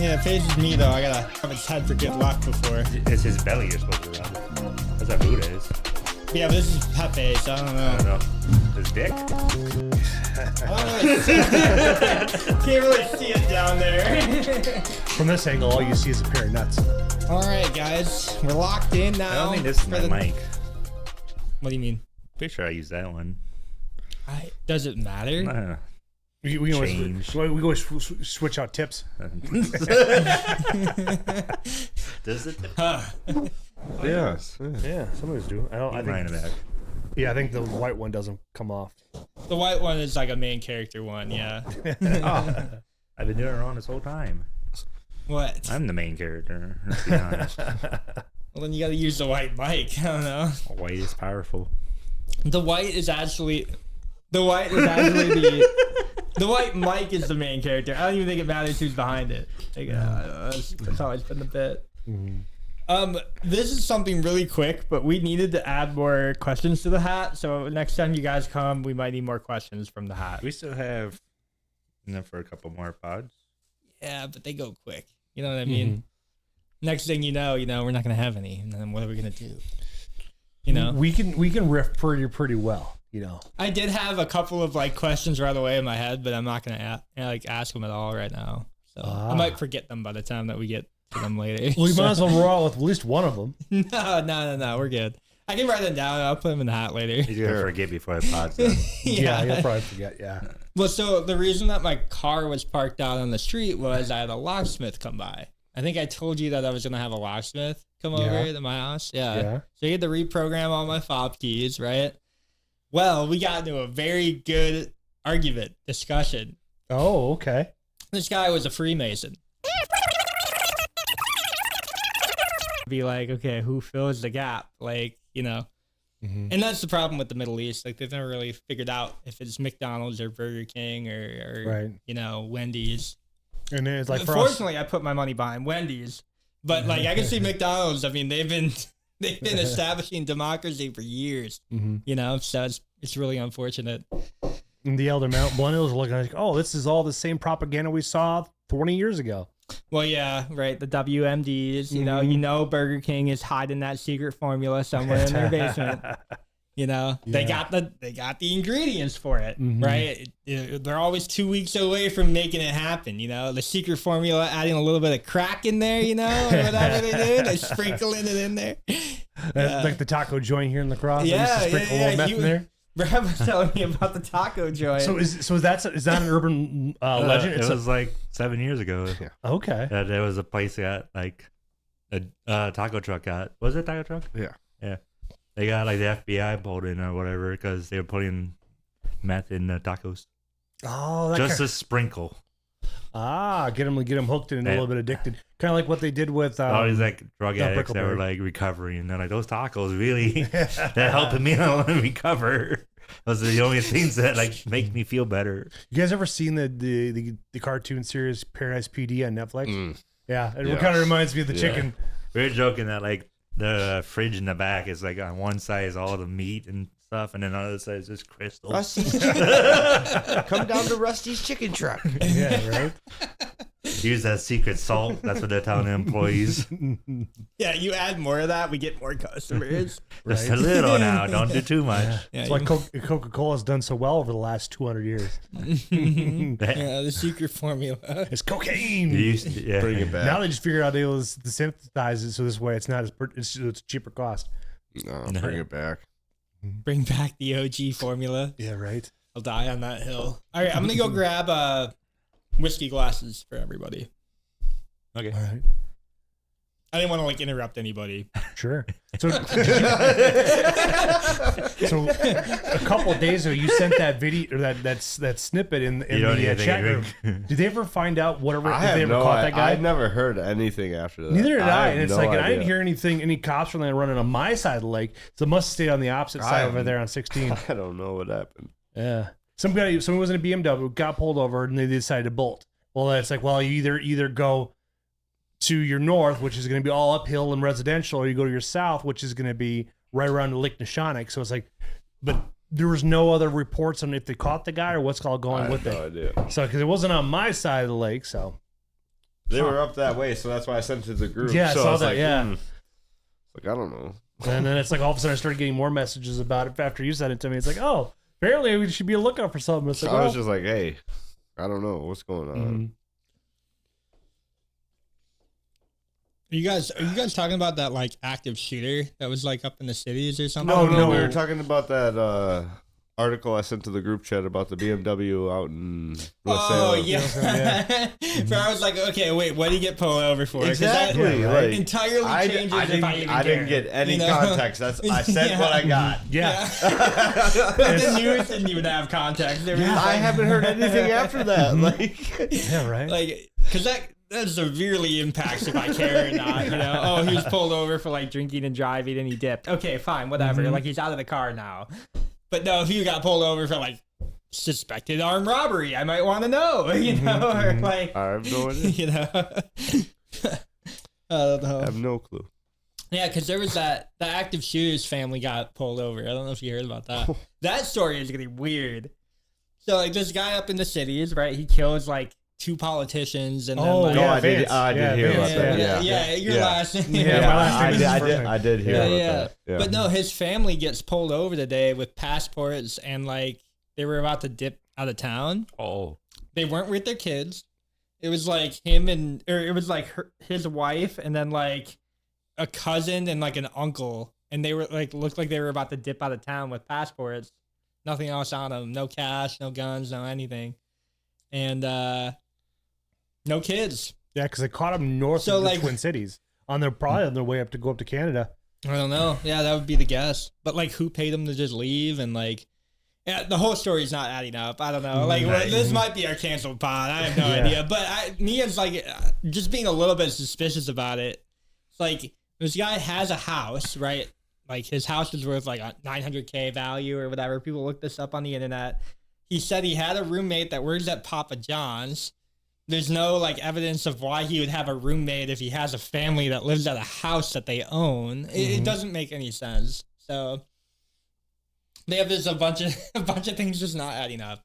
Yeah, Phase is me though. I gotta have its head for good luck before. It's his belly you're supposed to rub. That's what Buddha is. Yeah, but this is Pepe, so I don't know. I don't know. His dick? I don't really see it. Can't really see it down there. From this angle, all you see is a pair of nuts. All right, guys, we're locked in now. I don't think this is my mic. What do you mean? Pretty sure I used that one. Does it matter? We always switch out tips. Does it? Yeah, Somebody's doing. I think. Yeah, I think the white one doesn't come off. The white one is like a main character one, yeah. I've been doing it wrong this whole time. What? I'm the main character. Let's be honest. Well, then you gotta use the white mic. I don't know. White is powerful. The white mic is the main character. I don't even think it matters who's behind it. Like, that's always been the bit. Mm-hmm. This is something really quick, but we needed to add more questions to the hat. So next time you guys come, we might need more questions from the hat. We still have enough for a couple more pods. Yeah, but they go quick. You know what I mean? Mm-hmm. Next thing you know, we're not gonna have any, and then what are we gonna do? You know, we can riff pretty well. You know, I did have a couple of like questions right away in my head, but I'm not gonna ask them at all right now. So I might forget them by the time that we get to them later. Well, you might as well roll with at least one of them. No, we're good. I can write them down. I'll put them in the hat later. He's gonna forget before the pod's done. Yeah, he'll probably forget. Yeah. Well, so the reason that my car was parked out on the street was I had a locksmith come by. I think I told you that I was gonna have a locksmith come over to my house. Yeah. So he had to reprogram all my fob keys, right? Well, we got into a very good discussion. Oh, okay. This guy was a Freemason. Be like, okay, who fills the gap? Like, and that's the problem with the Middle East. Like, they've never really figured out if it's McDonald's or Burger King or Wendy's. And then it's like, fortunately, I put my money behind Wendy's, but like, I can see McDonald's. I mean, they've been establishing democracy for years. So it's really unfortunate. And the elder millennials are looking like, oh, this is all the same propaganda we saw 20 years ago. Well, yeah, right. The WMDs, you know, Burger King is hiding that secret formula somewhere in their basement. They got the ingredients for it, right? They're always 2 weeks away from making it happen. The secret formula, adding a little bit of crack in there, or whatever they do, they sprinkling it in there. Like the taco joint here in La Crosse. Yeah, sprinkle a little meth in there. Brad was telling me about the taco joint. So is that an urban legend? It was like 7 years ago. Yeah. Okay. There was a place that like a taco truck got. Was it a taco truck? Yeah. Yeah. They got like the FBI pulled in or whatever because they were putting meth in the tacos. Oh, just a sprinkle. Get them hooked and a little bit addicted. Kind of like what they did with all these like drug addicts that were like recovering, and they're like, those tacos really that helped me recover. Those are the only things that like make me feel better. You guys ever seen the cartoon series Paradise PD on Netflix? Yeah, it kind of reminds me of the chicken. We were joking that like the fridge in the back is like on one side is all the meat and stuff, and then on the other side is just crystals. Rusty's come down to Rusty's chicken truck. Yeah, right. Use that secret salt. That's what they're telling the employees. Yeah, you add more of that, we get more customers. Just a little now. Don't do too much. Yeah, it's like Coca-Cola's done so well over the last 200 years. The secret formula. It's cocaine. Bring it back. Now they just figured out to synthesize it so this way it's not as it's a cheaper cost. No, bring it back. Bring back the OG formula. Yeah, right. I'll die on that hill. All right, I'm gonna go grab whiskey glasses for everybody. Okay. All right. I didn't want to like interrupt anybody. Sure. So, so a couple of days ago, you sent that video or that snippet in the chat room. Did they ever find out whatever? Did they ever caught that guy? I never heard anything after that. Neither did I. And it's like, and I didn't hear any cops from there running on my side of the lake. So it must stay on the opposite side over there on 16. I don't know what happened. Yeah. Someone was in a BMW, got pulled over, and they decided to bolt. Well, it's like, well, you either go to your north, which is going to be all uphill and residential, or you go to your south, which is going to be right around Lake Neshonoc. So it's like, but there was no other reports on if they caught the guy or what's all going with it. I have no idea. So because it wasn't on my side of the lake, so They were up that way, so that's why I sent it to the group. Yeah, I so saw was that, like, yeah. Like, I don't know. And then it's like all of a sudden I started getting more messages about it after you sent it to me. It's like, oh, apparently we should be a lookout for something. It's like, I was just like, hey, I don't know what's going on. mm-hmm. Are you guys talking about that like active shooter that was like up in the cities or something? No, we were talking about that article I sent to the group chat about the BMW out in Oh yeah. So I was like, okay, wait, what did he get pulled over for? 'Cause Exactly. that like, entirely changes if I even I didn't get any context. I said what I got. Yeah. The news didn't even have context. They were just I like- haven't heard anything after that. Like, Yeah, right. like, because that severely impacts if I care or not. You know, oh, he was pulled over for like drinking and driving and he dipped. Okay, fine, whatever. Like he's out of the car now. But no, if you got pulled over for like suspected armed robbery, I might want to know. You know, or like I have no idea. you know. I don't know. I have no clue. Yeah, because there was the active shooters family got pulled over. I don't know if you heard about that. That story is getting weird. So like this guy up in the cities, right? He kills like 2 politicians and then like, No, yeah, I did. Vance. I did hear about that. yeah, your last name. Yeah, my last name is his I first did. name. I did hear about that. Yeah. But no, his family gets pulled over today with passports and like they were about to dip out of town. Oh. They weren't with their kids. It was like it was like his wife and then like a cousin and like an uncle. And they were like, looked like they were about to dip out of town with passports. Nothing else on them. No cash, no guns, no anything. And, no kids. Yeah, because they caught him north So, of the like- Twin Cities. Probably on their way up to go up to Canada. I don't know. Yeah, that would be the guess. But like, who paid them to just leave? And like, yeah, the whole story's not adding up. I don't know. Like, this might be our canceled pod. I have no idea. But me as like, just being a little bit suspicious about it. It's like this guy has a house, right? Like his house is worth like a $900K value or whatever. People look this up on the internet. He said he had a roommate that works at Papa John's. There's no like evidence of why he would have a roommate if he has a family that lives at a house that they own. It doesn't make any sense. So they have a bunch of things just not adding up.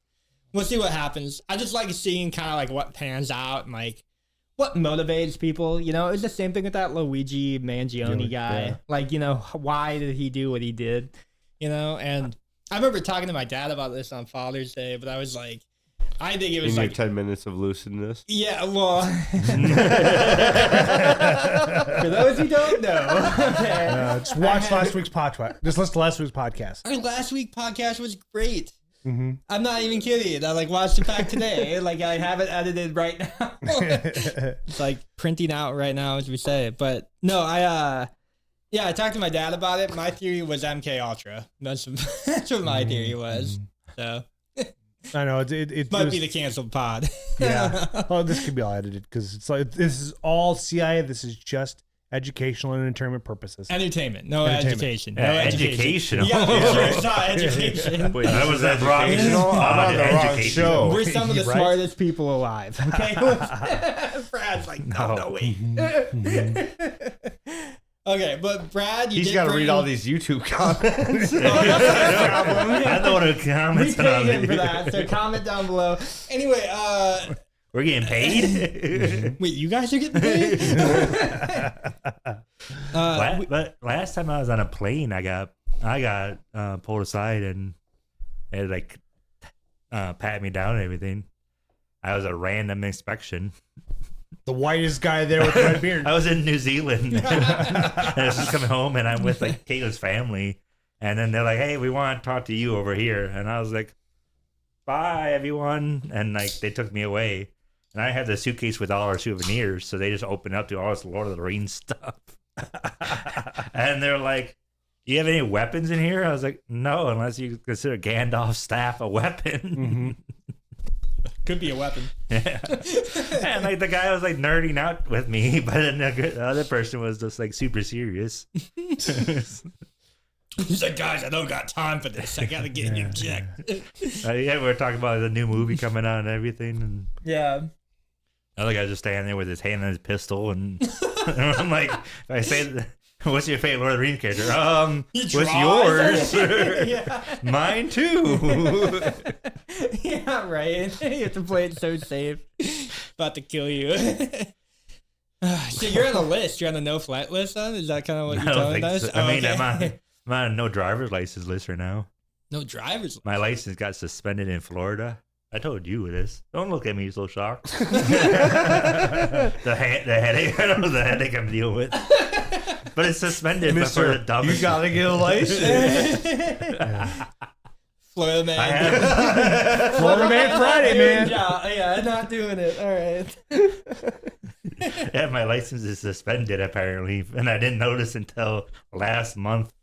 We'll see what happens. I just like seeing kind of like what pans out and like what motivates people. You know, it's the same thing with that Luigi Mangione guy. Yeah. Like, you know, why did he do what he did? You know, and I remember talking to my dad about this on Father's Day, but I was like, I think it was In like your 10 minutes of looseness. yeah, well, for those who don't know, okay, Just watch last week's podcast. Just listen to last week's podcast. our last week podcast was great. Mm-hmm. I'm not even kidding. I like watched it back today. Like I have it edited right now. It's like printing out right now as we say it. But no, I talked to my dad about it. My theory was MK Ultra. That's what my theory was. So I know it might was, be the canceled pod. yeah. Oh, this could be all edited because it's like this is all CIA. This is just educational and entertainment purposes. Entertainment, no Entertainment. education. No Educational. Yeah, for sure it's not education. Wait, that was that wrong. Educational? I'm on the wrong Education. show. We're some of the Right? smartest people alive. Okay, Brad's like, no, wait. Okay, but Brad, He's got to read all these YouTube comments. Oh, that's not a problem. I don't want to We comment pay on him for it. that, so comment down below. Anyway, We're getting paid. wait, you guys are getting paid? But last time I was on a plane, I got pulled aside and it like pat me down and everything. I was a random inspection. The whitest guy there with the red beard. I was in New Zealand. And I was just coming home and I'm with like Caitlin's family. And then they're like, hey, we want to talk to you over here. And I was like, bye, everyone. And like they took me away. And I had the suitcase with all our souvenirs. So they just opened up to all this Lord of the Rings stuff. And they're like, do you have any weapons in here? I was like, no, unless you consider Gandalf's staff a weapon. Could be a weapon. Yeah. And like the guy was like nerding out with me, but then the other person was just like super serious. He's like, guys, I don't got time for this. I gotta get you checked. Yeah, we were talking about the new movie coming out and everything, and Yeah. the other guy's just standing there with his hand on his pistol, and I'm like, I say, "What's your favorite Lord of the Rings character?" What's yours? Yeah. Mine too. Yeah, right. You have to play it so safe. About to kill you. So you're on the list. You're on the no flight list, then? Is that kind of what I you're don't telling think us? so. I mean, I'm on a no driver's license list right now. No driver's license. My license got suspended in Florida. I told you this. Don't look at me so shocked. the headache. I don't know the headache I'm dealing with. But it's suspended. But for the dumbest. You gotta get a license. Florida man. I have, Florida Man Friday, man. Yeah, not doing it. All right. yeah, my license is suspended apparently, and I didn't notice until last month.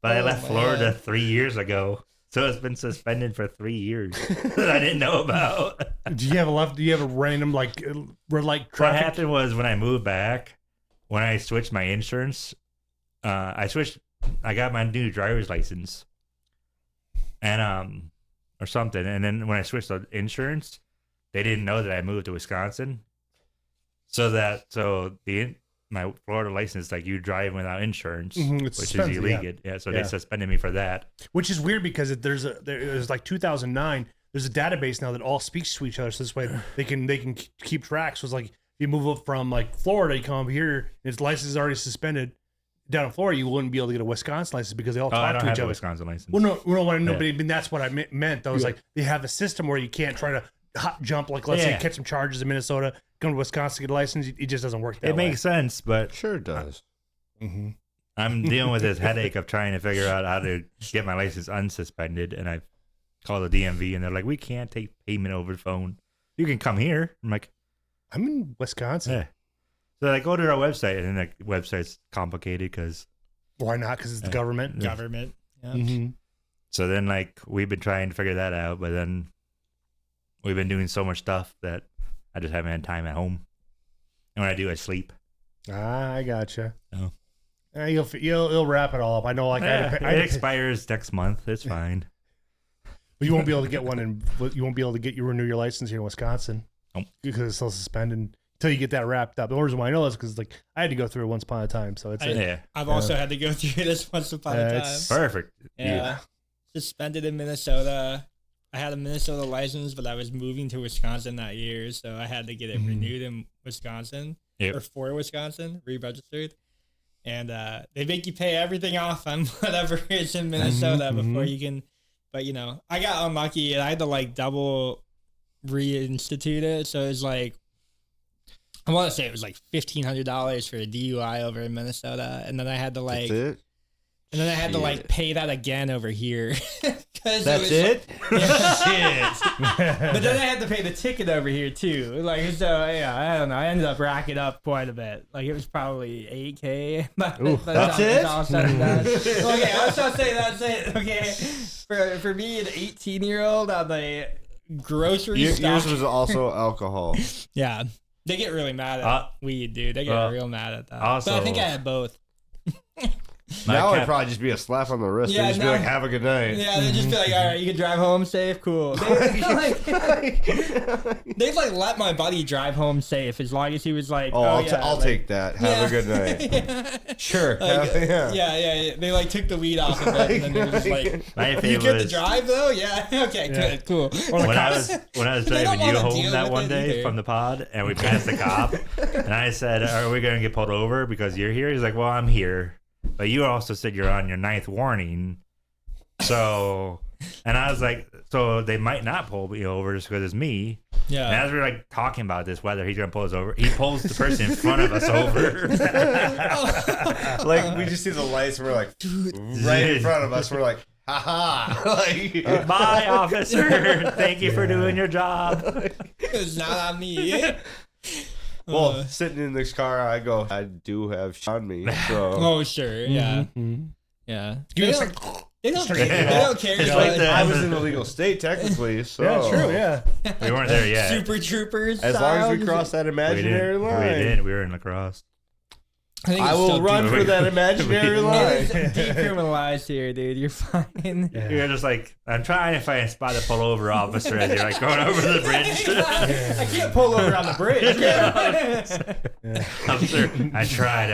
But I left Florida 3 years ago, so it's been suspended for 3 years that I didn't know about. Do you have a random like red light What traffic? happened was when I moved back, when I switched my insurance, I got my new driver's license, and or something, and then when I switched the insurance, they didn't know that I moved to Wisconsin, my Florida license, like you drive without insurance, It's which is suspended, illegal. Yeah, so they suspended me for that. Which is weird because there's like 2009. There's a database now that all speaks to each other, so this way they can keep track. So it's like if you move up from like Florida, you come up here, and its license is already suspended down in Florida, you wouldn't be able to get a Wisconsin license because they all Oh, I talk don't to each have a other. Wisconsin license. Well, no, but Yeah. that's what I meant. I was like, they have a system where you can't try to hot jump, like let's say Yeah. catch some charges in Minnesota, come to Wisconsin, get a license. It just doesn't work that It way. makes sense, but Sure does. I'm dealing with this headache of trying to figure out how to get my license unsuspended, and I call the DMV, and they're like, "We can't take payment over the phone. You can come here." I'm like, I'm in Wisconsin. "Yeah." So I go to our website, and the website's complicated because. Why not? Because it's the government. Government. Yeah. Mm-hmm. So then, like, we've been trying to figure that out, but then we've been doing so much stuff that I just haven't had time at home. And when I do, I sleep. I gotcha. Oh. You'll wrap it all up. I know, like I had to it expires next month. It's fine. But you won't be able to get one, and you won't be able to renew your license here in Wisconsin Nope. because it's still suspended until you get that wrapped up. The reason why I know this because like I had to go through it once upon a time, so it's Yeah, I've also had to go through this once upon a time. it's- perfect. Yeah. Suspended in Minnesota. I had a Minnesota license, but I was moving to Wisconsin that year, so I had to get it renewed in Wisconsin Yep. or for Wisconsin, re-registered. And they make you pay everything off on whatever is in Minnesota before you can. But I got unlucky and I had to like double reinstitute it. So it was like, I want to say it was like $1,500 for a DUI over in Minnesota, and then I had to like. That's it? And then I had to like Shit. pay that again over here. That's it? But then I had to pay the ticket over here too. Like, so yeah, I don't know. I ended up racking up quite a bit. Like, it was probably $8,000. That's it? All said and done. Okay, I was gonna say that's it. Okay, for me, an 18-year-old on the grocery Yours stuff. was also alcohol. Yeah, they get really mad at weed, dude. They get real mad at that. also- but I think I had both. Now it'd probably just be a slap on the wrist. Yeah, They'd just be now- like, have a good night. Yeah, they'd just be like, all right, you can drive home safe, cool. They'd like let my buddy drive home safe as long as he was like, I'll take that. Have a good night. night. Sure. Like, yeah. yeah. They like took the weed off of it, and then they were just like, My you favorite get to was drive though? Yeah. Okay, good, cool. when I was They don't driving you wanna home deal that with one it day either. from the pod, and we passed the cop, and I said, "Are we gonna get pulled over because you're here?" He's like, "Well, I'm here, but you also said you're on your 9th warning." So, and I was like, "So they might not pull me over just because it's me." Yeah. And as we were like talking about this, whether he's gonna pull us over, he pulls the person in front of us over. Like, we just see the lights, and we're like, right in front of us. We're like, haha. Like, Bye, officer. Thank you for doing your job. It's not on me. well, sitting in this car, I go, I do have shit on me. So, Oh, sure. Yeah. Mm-hmm. Yeah. Give They us don't, they don't straight care. it They off. don't care. It's You like know, the- I was in a legal state, technically. So, Yeah, true. Yeah. We weren't there yet. Super Troopers. As long as style. we cross that We imaginary didn't. line. We didn't. We were in lacrosse. think I it's will still run for that imaginary line. It's decriminalized here, dude. You're fine. You're just like, I'm trying to find a spot to pull over, officer, as you're like going over the bridge. I can't pull over on the bridge. Officer, I tried.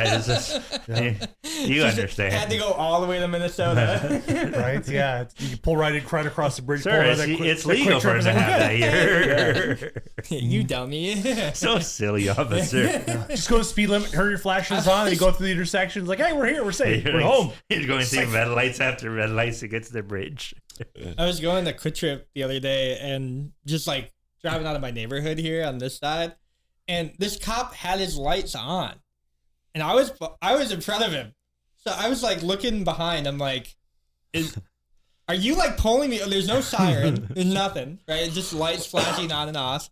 You understand. Had to go all the way to Minnesota. Right? Yeah. You can pull right across the bridge. Sir, it's legal for him to have that here. You dummy. So silly, officer. Just go to speed limit, turn your flashes on, and you go through the intersections like, hey, we're here, we're safe, we're home. He's going through red lights after red lights to get to the bridge. I was going to Quick Trip the other day and just like driving out of my neighborhood here on this side, and this cop had his lights on, and I was in front of him, so I was like looking behind. I'm like, are you like pulling me? There's no siren, there's nothing, right? It's just lights flashing on and off,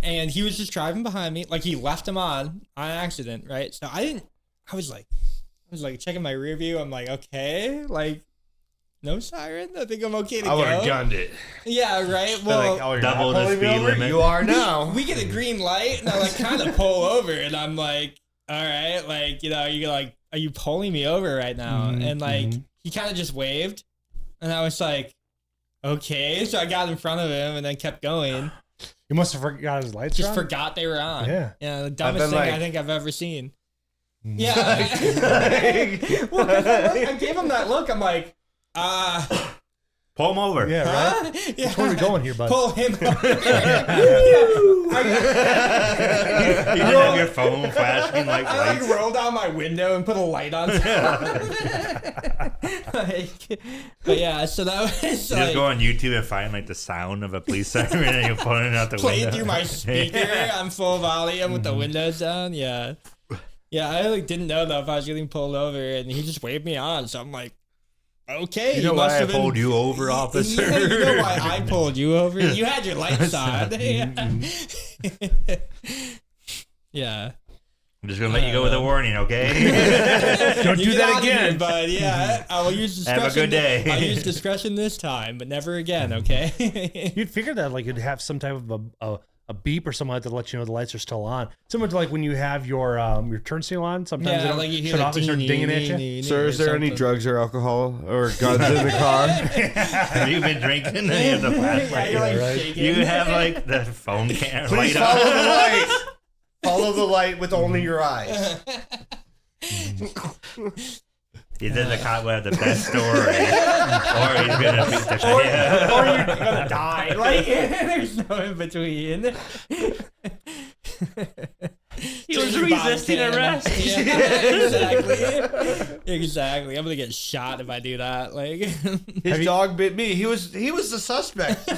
and he was just driving behind me, like he left them on accident, right? So I was like checking my rear view. I'm like, okay, like. No siren? I think I'm okay to go. I would have gunned it. Yeah, right? Well, Like, double the speed limit. You are now. we get a green light, and I like kind of pull over, and I'm like, all right, like, you're like, are you pulling me over right now? And like, he kind of just waved, and I was like, okay. So I got in front of him and then kept going. You must have forgot his lights. Just forgot they were on. Yeah. The dumbest thing like, I think I've ever seen. Yeah. Well, 'cause I gave him that look. I'm like, pull him over. Yeah, right? Yeah. Which one are we going here, bud? Pull him over. You didn't have your phone flashing like I lights. rolled down my window and put a light on top. But yeah, so that was You just go on YouTube and find like the sound of a police siren and you're pulling it out the playing window. through my speaker on full volume with the windows down. Yeah. Yeah, I like didn't know though if I was getting pulled over, and he just waved me on, so I'm like, okay. You know why I pulled you over, officer? Yeah, you know why I pulled you over? You had your lights on. Yeah. I'm just gonna let you go with a warning, okay? Don't You do get that out of again. here, bud. Yeah, I will use discretion. Have a good day. I'll use discretion this time, but never again, okay? You'd figure that like you'd have some type of a beep or something like that to let you know the lights are still on. Similar to like when you have your turn signal on. Sometimes they don't like you hear shut the off and start dinging at you. Sir, is there any drugs or alcohol or guns in the car? Have you been drinking? And you have the flashlight. You're like right. shaking. You have like the phone camera Please light follow on. the light. Follow the light with only your eyes. Either the cop will have the best story, or he's gonna beat the or shit. you're gonna die. Like there's no in between. He was resisting arrest. Yeah, exactly. I'm gonna get shot if I do that. Like His dog bit me. He was the suspect.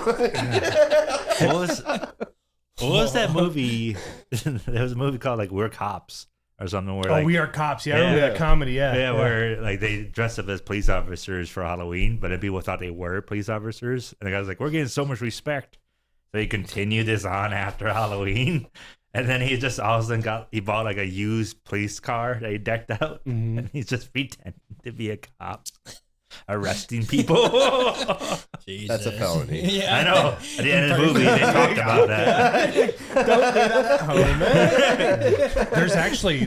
What was that movie? There was a movie called like We're Cops or something where like We Are Cops. Yeah, I remember that comedy. Yeah, where like they dressed up as police officers for Halloween, but then people thought they were police officers, and the guy's like, "We're getting so much respect." So he continued this on after Halloween, and then he just all of a sudden bought like a used police car that he decked out, and he's just pretending to be a cop. Arresting people. That's a felony. yeah. I know. At the end of the movie, they talked about that. Don't do that at home, man.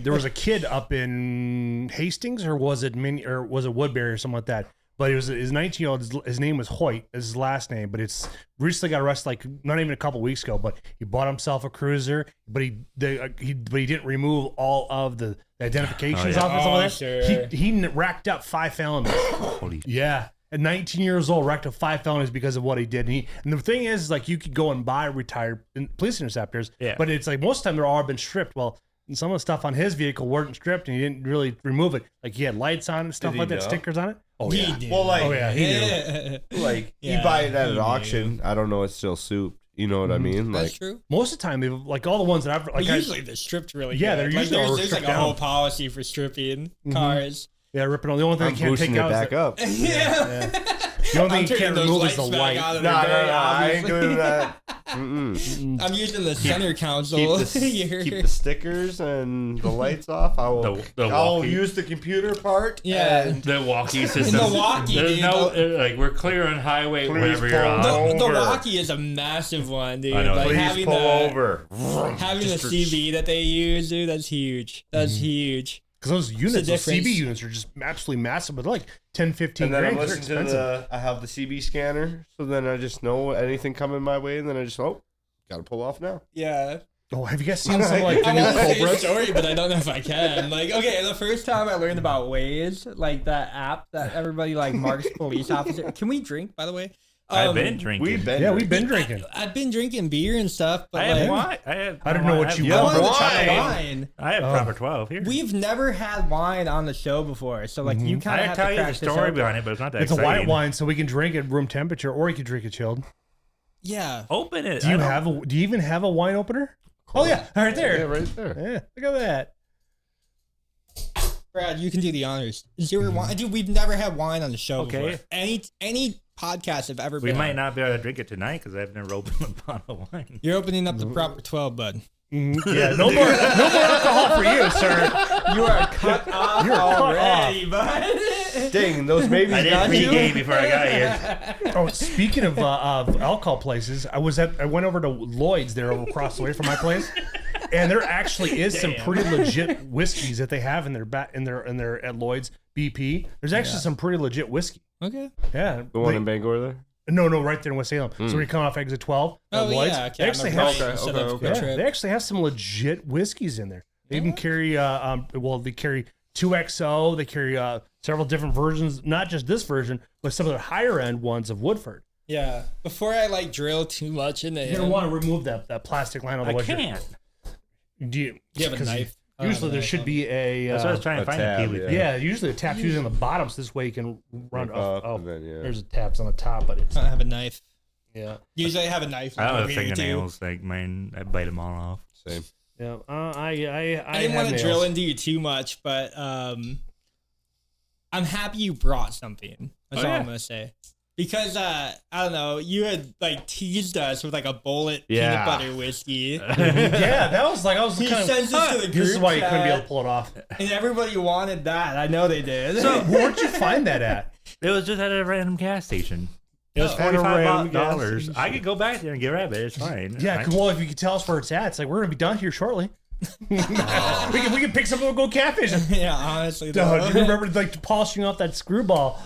There was a kid up in Hastings, or was it Woodbury or something like that? But it was his 19-year-old. His name was Hoyt, is his last name. But it's recently got arrested, like not even a couple weeks ago. But he bought himself a cruiser, but he didn't remove all of the identifications off of some of that. Sure. He racked up 5 felonies. Holy Yeah. At 19 years old, racked up 5 felonies because of what he did. And the thing is, like, you could go and buy retired police interceptors, but it's like most of the time they're all been stripped. Well, some of the stuff on his vehicle weren't stripped, and he didn't really remove it. Like, he had lights on and stuff Did he like that, know? stickers on it. Oh, He yeah. did. Well, like, he knew. like Yeah, you buy it at he an knew. auction. I don't know. It's still soup. You know what I mean? That's Like, true. Most of the time, like all the ones that I've like, Usually they're stripped really Yeah, good. they're Like, usually all there's like stripped a whole down. policy for stripping cars. yeah, ripping on. The only thing I'm they can't boosting take it out back up. Yeah. The only I'm thing you turning can't those remove is the lights back light. on. No, They're very I ain't obvious. doing that. Mm-mm. I'm using the center console. Keep the stickers and the lights off. I'll walkie. use the computer part. Yeah. and The walkie system. The walkie, There's dude. no like we're clear on highway Please wherever you're pull on. The over. walkie is a massive one, dude. I know. Like Please having pull the over. having the Just for- CB that they use, dude. That's huge. That's huge. Because those units, those difference. CB units are just absolutely massive, but they're like 10, 15 And then I'm grand. They're listening to expensive. I have the CB scanner, so then I just know anything coming my way, and then I just gotta pull off now. Yeah. Oh, have you guys seen some like the I new want to say a Cobras? story, but I don't know if I can. Like, okay, the first time I learned about Waze, like that app that everybody like marks police officer. Can we drink, by the way? I've been drinking. We've been, Yeah, we've been drinking. I've been drinking beer and stuff, but I have like, wine. I don't know what you I want. wanted to try wine. wine. I have proper 12 here. We've never had wine on the show before, so like you kind I of have tell to you the crack this story open. behind it, but it's not that It's a exciting. white wine, so we can drink it room temperature, or you can drink it chilled. Yeah. Open it. Do you even have a wine opener? Oh yeah, right there. Yeah, right there. Yeah, look at that. Brad, you can do the honors. Zero wine. Dude, we've never had wine on the show Okay. before. Any podcast have ever We been might on. not be able to drink it tonight because I've never opened a bottle of wine. You're opening up the proper 12, bud. Yeah, no more alcohol for you, sir. You are cut off You're cut already, bud. Dang, those babies I got didn't you. pregame before I got here. Oh, speaking of alcohol places, I went over to Lloyd's there across the way from my place, and there actually is some pretty legit whiskeys that they have in their at Lloyd's BP. There's actually some pretty legit whiskey. Okay. Yeah, The one in Bangor there? no, right there in West Salem. So when you're coming off exit 12 at Oh, Lloyd's, yeah. Okay, they actually have okay. they actually have some legit whiskeys in there. They even carry they carry 2XO, they carry several different versions, not just this version, but some of the higher end ones of Woodford. Yeah. Before I like drill too much into You're him, gonna want to remove that plastic line on the I way. can't. Do you have a 'cause knife? I don't Usually have a there knife should on be a That's what I was trying to a find tab, a Pee-wee. yeah. Usually the tap's usually on the bottom, so this way you can run Up, off. Oh, and then, yeah. there's a tabs on the top, but it's I don't have a knife. yeah. Usually I have a knife. I don't have over here, too. fingernails. Like mine, I bite them all off. Same. Yeah, I didn't want to drill into you too much, but I'm happy you brought something. That's all yeah. I'm gonna say. Because I don't know, you had like teased us with like a bullet Yeah. peanut butter whiskey, Yeah, that was like I was He kind of. sends this to the This is group why you couldn't be able chat. to pull it off. and everybody wanted that. I know they did. So where'd you find that at? It was just at a random gas station. It was Oh, at a random gas $45. station. I could go back there and get rabbit. It's fine. Yeah, well, if you could tell us where it's at, it's like we're gonna be done here shortly. we can pick something and go catfishing. yeah, honestly, Duh, though. do you remember like polishing off that screwball?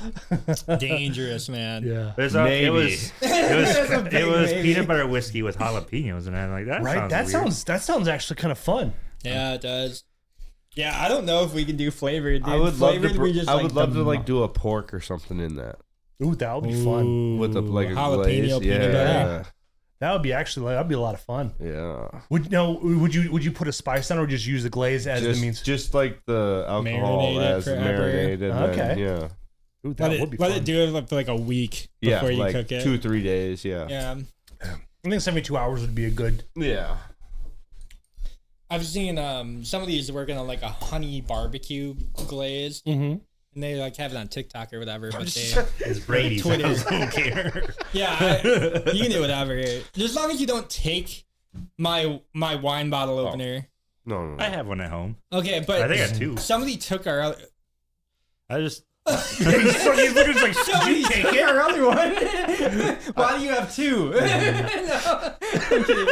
dangerous, man. Yeah. It Maybe. was That's a big maybe. peanut butter whiskey with jalapenos, and I'm like, that Right. sounds That sounds actually kind of fun. Yeah, it does. Yeah, I don't know if we can do flavored. Dude. I would love Flavored, to. we just, I would love to the- like do a pork or something in that Ooh, that would be fun. with a like a jalapeno glaze. peanut Yeah, That would be that'd be a lot of fun. yeah. Would you put a spice on it or just use the glaze as the means? Just like the alcohol Marinate it as forever. marinade, and Okay. then, yeah, Ooh, that Let would be it, let fun. it do it for like a week yeah, before you like cook it. 2-3 days. Yeah, Yeah. I think 72 hours would be a good. yeah. I've seen some of these working on like a honey barbecue glaze, Mm-hmm. and they like have it on TikTok or whatever. But they, It's Brady's. I Twitter. don't care. yeah, you can do whatever. As long as you don't take my wine bottle opener. No. I have one at home. Okay, but I think I have two. somebody took our other. I just He's looking like, Somebody take took it? our other one. Why do you have two? No, I'm kidding.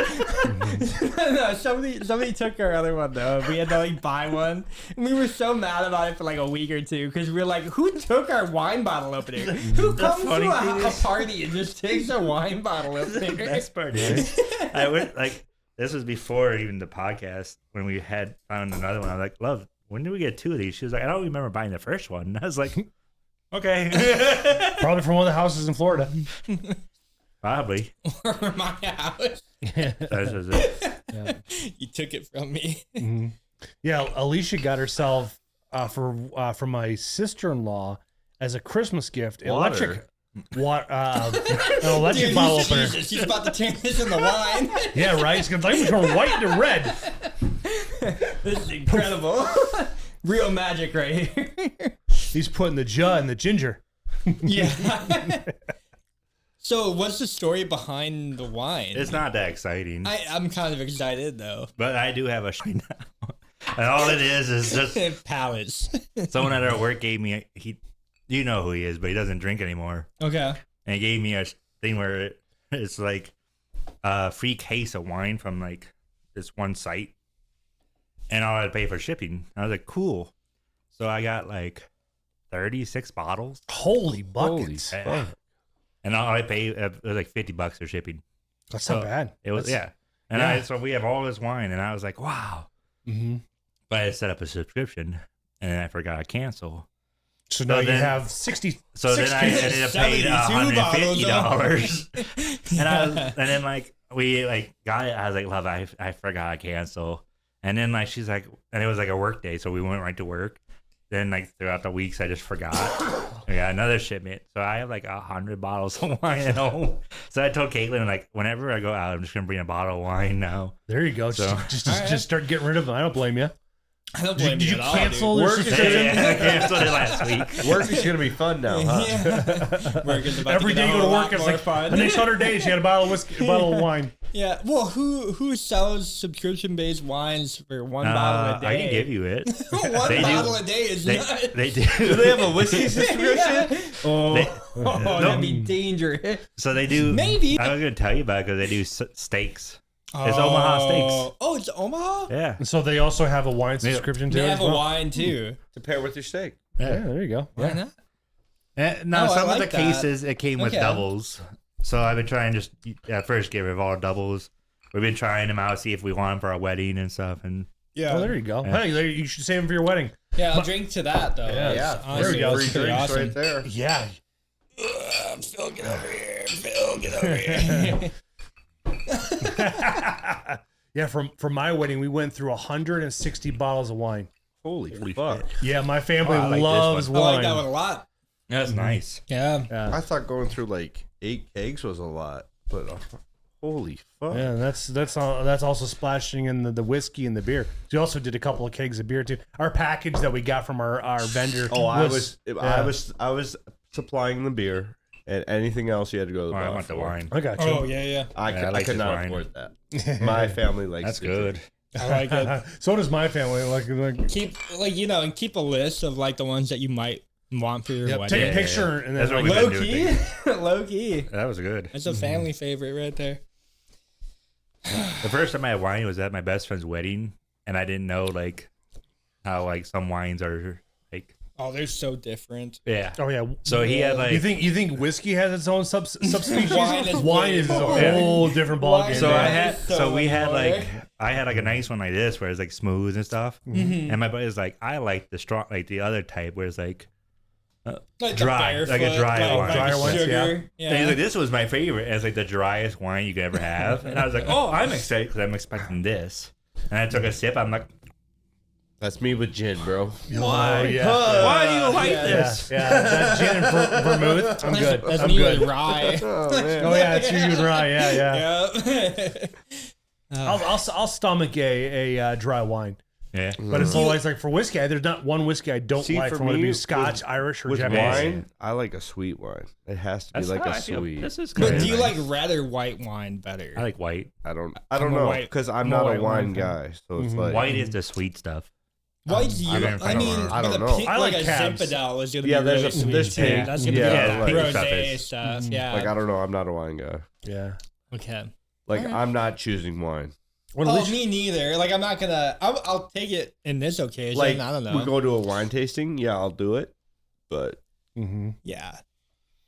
No, somebody took our other one though. We had to like buy one, and we were so mad about it for like a week or two because we were like, "Who took our wine bottle opener? Who comes funny to thing a is- party and just takes a wine bottle the opener?" best part is I went like this was before even the podcast when we had found another one. I was like, "Love, when did we get two of these?" She was like, "I don't remember buying the first one." And I was like, "Okay, Probably from one of the houses in Florida. probably." Or my house. That was it. You took it from me. Yeah, Alicia got herself from my sister-in-law as a Christmas gift an electric Dude, bottle he's, opener. she's about to turn this into wine. Yeah, right. It's gonna turn white to red. This is incredible. Real magic right here. He's putting the jug and the ginger. Yeah. So, what's the story behind the wine? It's not that exciting, I'm kind of excited though. but I do have a shine now. And all it is just Palace. someone at our work gave me you know who he is, but he doesn't drink anymore. Okay. And he gave me a thing where it's like a free case of wine from like this one site, and all I had to pay for shipping. I was like, cool. So I got like 36 bottles. Holy buckets. Yeah. And all I paid it was like $50 for shipping. That's not bad. It was, That's- And so we have all this wine, and I was like, wow. Mm-hmm. But I set up a subscription, and then I forgot to cancel. So now you then- have 60. So then I ended up paying 72 $150. And then like we like got it. I was like, love, I forgot to cancel. And then like she's like, and it was like a work day, so we went right to work. Then like throughout the weeks, I just forgot. I got another shipment, so I have like 100 bottles of wine at home. So I told Caitlin, like, whenever I go out, I'm just gonna bring a bottle of wine now. There you go. So- Just start getting rid of them. I don't blame you. I don't blame Did you you at all, cancel dude. the Work is subscription? I canceled it last week. Work is gonna be fun now, huh? Yeah. Work is about Every to get day a you go to whole work, lot it's more like fun. the next 100 days you had a bottle of whiskey, a bottle of wine. Yeah. Well, who sells subscription-based wines for one bottle a day? I can give you it. One They do. bottle a day is nuts. They do. Do they have a whiskey subscription? Oh, They- that'd be dangerous. So they do. Maybe. I was gonna tell you about it because they do steaks. It's Omaha Steaks. Oh, it's Omaha? Yeah. And so they also have a wine subscription too. They as have a well? wine too. To pair with your steak. Yeah, there you go. Why not? No, Oh, I some of like the that. cases it came with Okay. doubles. So I've been trying just at first get rid of all the doubles. We've been trying them out, see if we want them for our wedding and stuff. And Yeah. Oh, there you go. Yeah. Hey, there, you should save them for your wedding. Yeah, I'll drink to that though. Yeah, That's there we go. honestly Free pretty drinks awesome. right there. Yeah. Phil, get over here. Phil, get over here. Yeah, from my wedding, we went through 160 bottles of wine. Holy fuck. Yeah, my family Oh, I like this loves I wine. like that one a lot. that's nice. Yeah. Yeah. I thought going through like 8 kegs was a lot, but holy fuck. Yeah, and that's also splashing in the whiskey and the beer. We also did a couple of kegs of beer too. Our package that we got from our vendor. Oh, I was supplying the beer, and anything else you had to go to the Oh, I bar want the for. wine. I got you. Oh yeah. I Yeah, I could, like I could this not wine. afford that. My family likes That's to good. drink. I like it. So does my family. Like Keep and keep a list of like the ones that you might want for your wedding. take a Yeah, picture and then That's what like, we- Low been key, doing low key. That was good. That's a family favorite right there. The first time I had wine was at my best friend's wedding, and I didn't know like how like some wines are like Oh, they're so different. yeah. oh yeah. So he had like You think whiskey has its own subspecies? Wine is a way whole different Wine ballgame. so Yeah. I had So so we had more. like I had like a nice one like this where it's like smooth and stuff, Mm-hmm. and my buddy was like I like the strong like the other type where it's like Like Dry, the like a barefoot, dry one. like Dry the ones, sugar. and he's like this was my favorite. It's like the driest wine you could ever have, and I was like oh I'm excited because I'm expecting this, and I took a sip. I'm like That's me with gin, bro. Oh, yeah. why do you like yeah. this? Yeah, that gin and vermouth. I'm good. That's I'm me good. with rye. Oh, man. Oh yeah, it's you and rye. Yeah. Yep. I'll stomach a dry wine, Yeah, but it's always like for whiskey. There's not one whiskey I don't See, like for from whether it me, be Scotch, Irish, or With Japanese. wine, I like a sweet wine. It has to be That's like how a I feel. sweet. This is But good. do you like red or white wine better? I like white. I don't I'm a know white- because I'm I'm a not white a wine wine fan. guy. So it's Mhm. like White is the sweet stuff. White's I you. don't I mean, I don't the know. pink, I like like a cabs. Zinfandel is gonna Yeah, be there's really a- sweet. there's too. pink. That's gonna Yeah, be that like- pink stuff rosé is- stuff. Yeah. like I don't know. I'm not a wine guy. Yeah. Okay. Like Alright. I'm not choosing wine. Well, at Oh, least- me neither. Like I'm not gonna. I'll take it in this occasion. Like I don't know. we go to a wine tasting. Yeah, I'll do it. But Mhm. Yeah.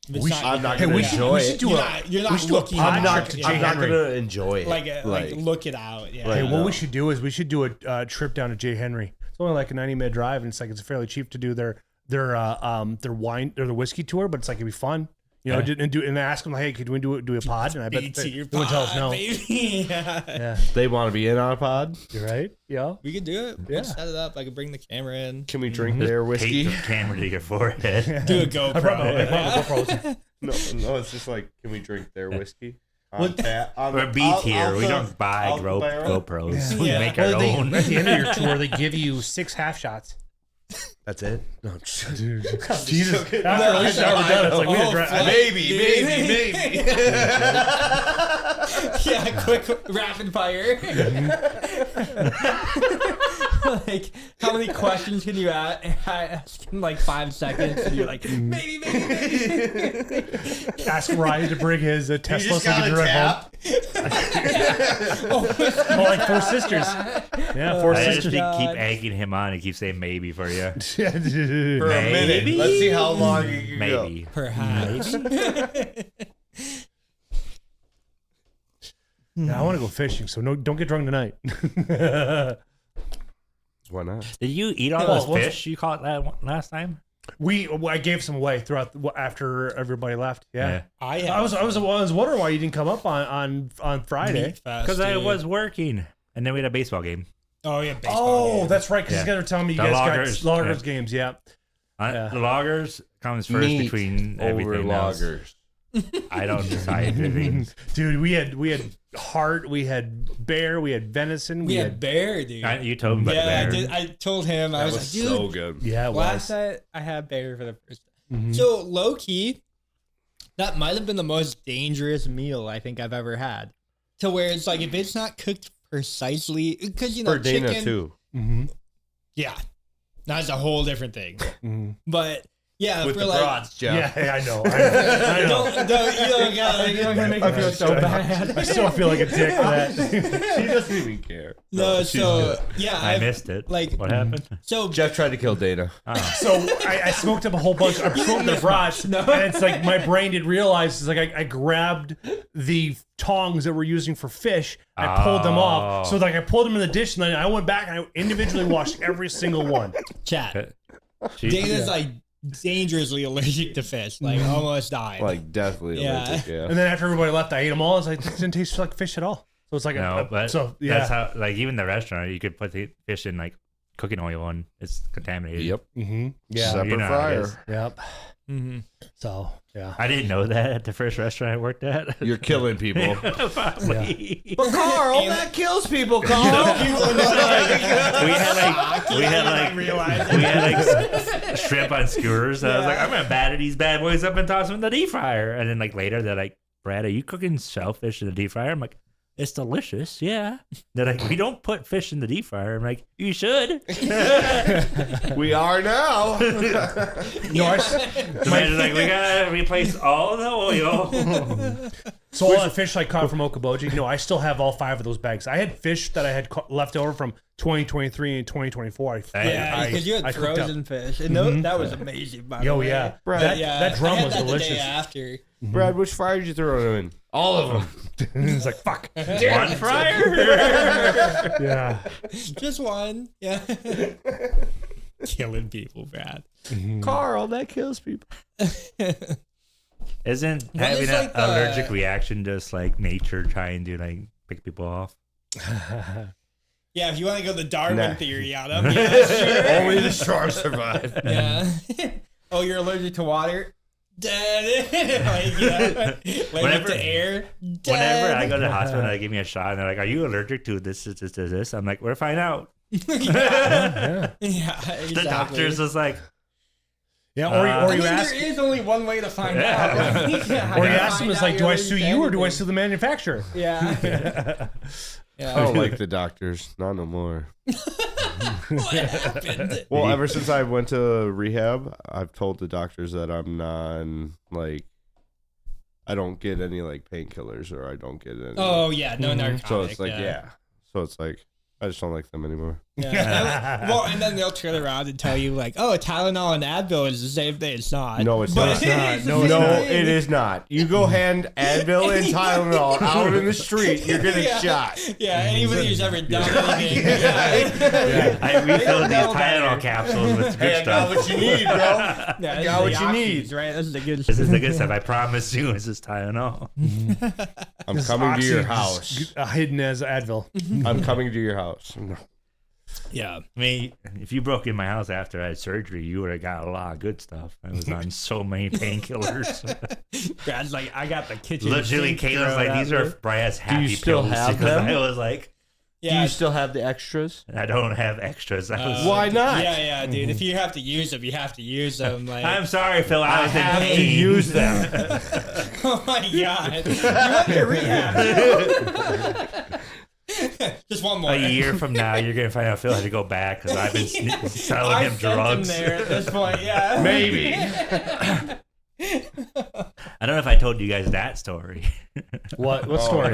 If it's We not should- I'm not Hey, gonna we should- enjoy we should it. do You're a- not, you're we not should do a looking pod at knock it. to Yeah. Jay I'm not Henry. gonna enjoy it. like look it out. Yeah. Hey, Like- what No. we should do is we should do a trip down to Jay Henry. It's only like a 90-minute drive, and it's like it's fairly cheap to do their wine or the whiskey tour, but it's like it'd be fun. You know, Yeah. and ask them, hey, could we do a pod? And I bet they BTer would tell us no. baby. Yeah. Yeah, They want to be in on a pod. you're right. Yeah. We could do it. We Yeah. could set it up. I could bring the camera in. Can we drink Mm-hmm. their Tape whiskey? the camera to your forehead. Do a GoPro. I brought my Yeah. GoPros. No, it's just like, can we drink their whiskey? Well, We're B tier. We don't buy I'll buy our own. GoPros. Yeah. We Yeah. make our Well, own. at the end of your tour, they give you 6 half shots. That's it. No, Dude, Jesus. joking. After at least we're done, it's like we Oh, did fuck. maybe. Yeah, quick rapid fire. like, how many questions can you ask in like 5 seconds? And you're like, maybe. Ask Ryan to bring his Tesla just so he can got drive a home. Oh, like Four Sisters. Yeah, Four I just Sisters. keep egging him on and keep saying maybe for you. For a minute. Maybe? Let's see how long you can go. Maybe. Perhaps. Yeah, I want to go fishing, so don't get drunk tonight. Why not? Did you eat all Well, those what's- fish you caught that last time? I gave some away throughout after everybody left. Yeah. I was wondering why you didn't come up on Friday. Because I was working. And then we had a baseball game. Oh, yeah. Oh, that's right. Because Yeah. you guys were telling me you The guys got loggers yeah. games. Yeah. Yeah. The loggers comes first Meat between over everything else. loggers. I don't decide anything. Dude, we had heart, we had bear, we had venison, We had bear, dude. You told me about yeah, the bear. I told him. I That was was like, dude, so good. yeah, it last was. night I had bear for the first time. Mhm. So low key, that might have been the most dangerous meal I think I've ever had. To where it's like if it's not cooked precisely, because you know For Dana chicken, too. Mm-hmm. yeah, that's a whole different thing. Mm-hmm. But yeah, With for the like, broads, Jeff. Yeah, I know. I know. you don't gotta make me feel so bad. I still feel like a dick for that. She doesn't even care. No, she's so good. yeah, I I've- missed it. like- What happened? So Jeff tried to kill Dana. Oh. So I smoked up a whole bunch. I smoked the brats, and it's like my brain didn't realize. It's like I grabbed the tongs that we're using for fish. I pulled them off. So like I pulled them in the dish, and then I went back and I individually washed every single one. chat. She- Dana's like dangerously allergic to fish, like almost died. Like definitely Yeah. allergic, yeah. And then after everybody left, I ate them all. It's like, it didn't taste like fish at all. So it's like No, but so yeah. that's how, like, even the restaurant, you could put the fish in, like, cooking oil and it's contaminated. Yep. Mm-hmm. Yeah. Separate you know how it is. fryer. Yep. Mm-hmm. So yeah. I didn't know that at the first restaurant I worked at. You're killing people. Probably. But Carl, that kills people, Carl. we had like shrimp on skewers. And I was like, I'm gonna batter these bad boys up and toss them in the deep fryer. And then like later they're like, Brad, are you cooking shellfish in the deep fryer? I'm like, it's delicious, yeah. They're like, we don't put fish in the deep fryer. I'm like, you should. We are now. No, The manager's like, we gotta replace all the oil. so all that fish I caught from Okoboji, I still have all 5 of those bags. I had fish that I had left over from 2023 and 2024. Yeah, because you I had cooked up. frozen fish, and that was amazing. By the Oh way. yeah, Brad, that drum I had was that the day delicious. after. Brad, which fryer did you throw them in? All of them. It's like fuck. One fryer? Yeah. Just one. Yeah. Killing people, Brad. Carl, that kills people. Isn't What having is, an like, the- allergic reaction just like nature trying to like pick people off? Yeah, if you want to go the Darwin Nah. theory out of, yeah, sure. Only the strong survive. Yeah. Oh, you're allergic to water? Dead. Like, yeah. Allergic to air? Dead. Whenever I go to the hospital, they give me a shot, and they're like, "Are you allergic to this?" I'm like, "We'll find out." Yeah, The exactly. doctor's just like, Yeah, Uh, or I you mean, ask, there is only one way to find Yeah. out. Yeah, or you I ask them, find it's out like, do you're I sue allergic to you or do I anything. sue the manufacturer? Yeah. Yeah. I don't like the doctors. Not no more. What happened? Well, ever since I went to rehab, I've told the doctors that I'm non, like, I don't get any, like, painkillers or I don't get any. Oh yeah, no narcotic. So it's like, yeah. yeah. So it's like, I just don't like them anymore. Yeah. Well, and then they'll turn around and tell you like, "Oh, Tylenol and Advil is the same thing." It's not. No, it's But not. it is the No, same thing. it is not. You go hand Advil and Tylenol out in the street, you're getting Yeah. shot. Yeah, anybody who's ever done anything. Yeah. I refilled these They know better. Tylenol capsules with good Hey, I got stuff. what you need, bro. Yeah, I this got is what the you need. oxys, right? This is the good This is the good stuff. I promise you, this is Tylenol. I'm This coming to your oxy house. is, hidden as Advil. I'm coming to your house. Yeah. I mean, if you broke in my house after I had surgery, you would have got a lot of good stuff. I was on so many painkillers. Brad's like, I got the kitchen. Literally, sink Kayla's thrown like, these at are me. Brad's happy still pills. have because them? I was like, Yeah. still have the extras? I don't have extras. I was, Why not? Yeah, yeah, dude. If you have to use them, you have to use them. Like, I'm sorry, Phil. I was in have to pain. use them. oh my god, you went to rehab. Just one more. A year from now, you're gonna find out Phil had to go back because I've been selling I him sent drugs. there at this point, yeah. Maybe. I don't know if I told you guys that story. What story?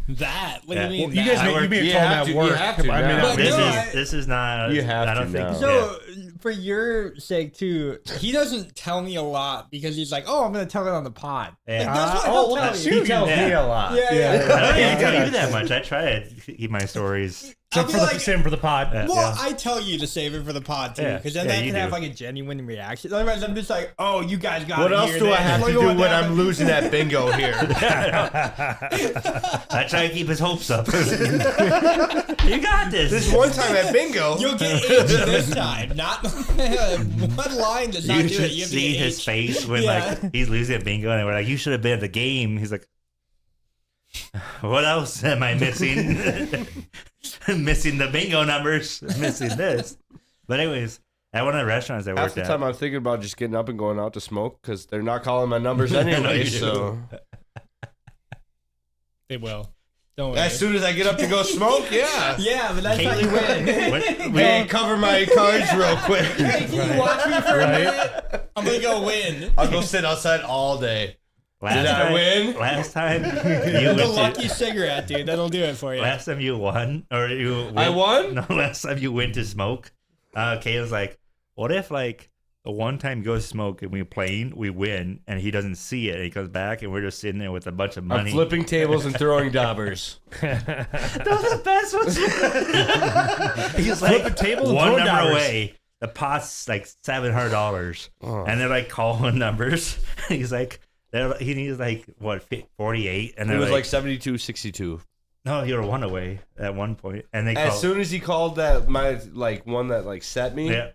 That? What Yeah. do you mean? You guys that? may You be have told to- at you work. have to I mean, now. not But me. no, This is not. You have I don't to think now. So, for your sake too, he doesn't tell me a lot because he's like, "Oh, I'm gonna tell it on the pod." Yeah. Like, that's what he'll tell you. She tells me a lot. Yeah, yeah. I don't even tell you that much. I try to keep my stories. So I'll be for the like- same for the pod. Yeah. Well, I tell you to save it for the pod too, Yeah. because then Yeah, that you can have do. like a genuine reaction. Otherwise, I'm just like, "Oh, you guys got What it else here, do I then." have to Like, do what when happened? I'm losing at bingo here? I try to keep his hopes up. You got this. This one time at bingo, You'll get H this time. Not one line does not You do should it. You have to see get his H. face when Yeah. like he's losing at bingo, and we're like, "You should have been at the game." He's like, "What else am I missing? Missing the bingo numbers. Missing this." But anyways, at one of the restaurants I half worked the at, time I'm thinking about just getting up and going out to smoke because they're not calling my numbers I know anyway. you do. So They will. Don't worry. as soon as I get up to go smoke, yeah. Yeah, but that's how Kaylee- you win. When- Hey, cover my cards real quick. Hey, can you watch me for a Right. minute? I'm gonna go win. I'll go sit outside all day. last Did I time, win? Last time you The went lucky to, cigarette, dude. That'll do it for you. last time you won, or you went, I won? No, last time you went to smoke, Kayla's like, "What if like the one time he goes to smoke and we're playing, we win, and he doesn't see it, and he comes back, and we're just sitting there with a bunch of I'm money." flipping tables and throwing daubers. Those are the best ones. He's Flip like a table and one throw number dollars. away. The pot's like $700, and they're like calling numbers. He's like, he needs like what 48, and It they're was like, like 72-62. no, you were one away at one point, and they As called. soon as he called that, my like one that like set me, Yeah.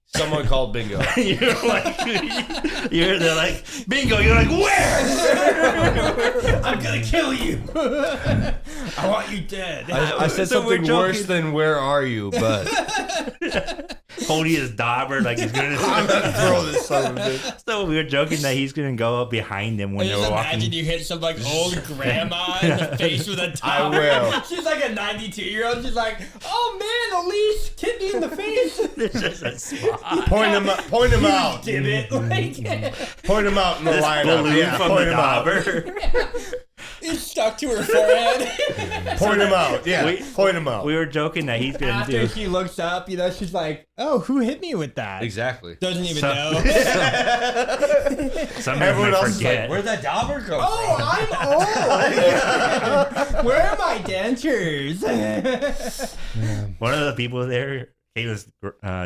someone called bingo. You're like, they're like, bingo. You're like, where? I'm gonna kill you. I want you dead. I said So we're something joking. worse than "Where are you?" But Holding his dauber like he's gonna. I'm gonna throw this son of a bitch. So we were joking that he's gonna go up behind him when I they just were imagine walking. you hit some like old grandma in the face with a I top. will. She's like a 92-year-old. She's like, "Oh man, Elise, hit me in the face." It's just a spot. Point him out. Damn it! Like, Point him out in the This lineup. balloon Yeah, from point the him out. dauber. it's stuck to her forehead. Point him out. Yeah, We- point him out. We were joking that he's gonna After do. she looks up, she's like, "Oh, who hit me with that?" Exactly. Doesn't even So- know. Sometimes Everyone I else is forget. like, "Where'd that dauber go?" Oh, I'm old. Where are my dentures? One of the people there, Kayla's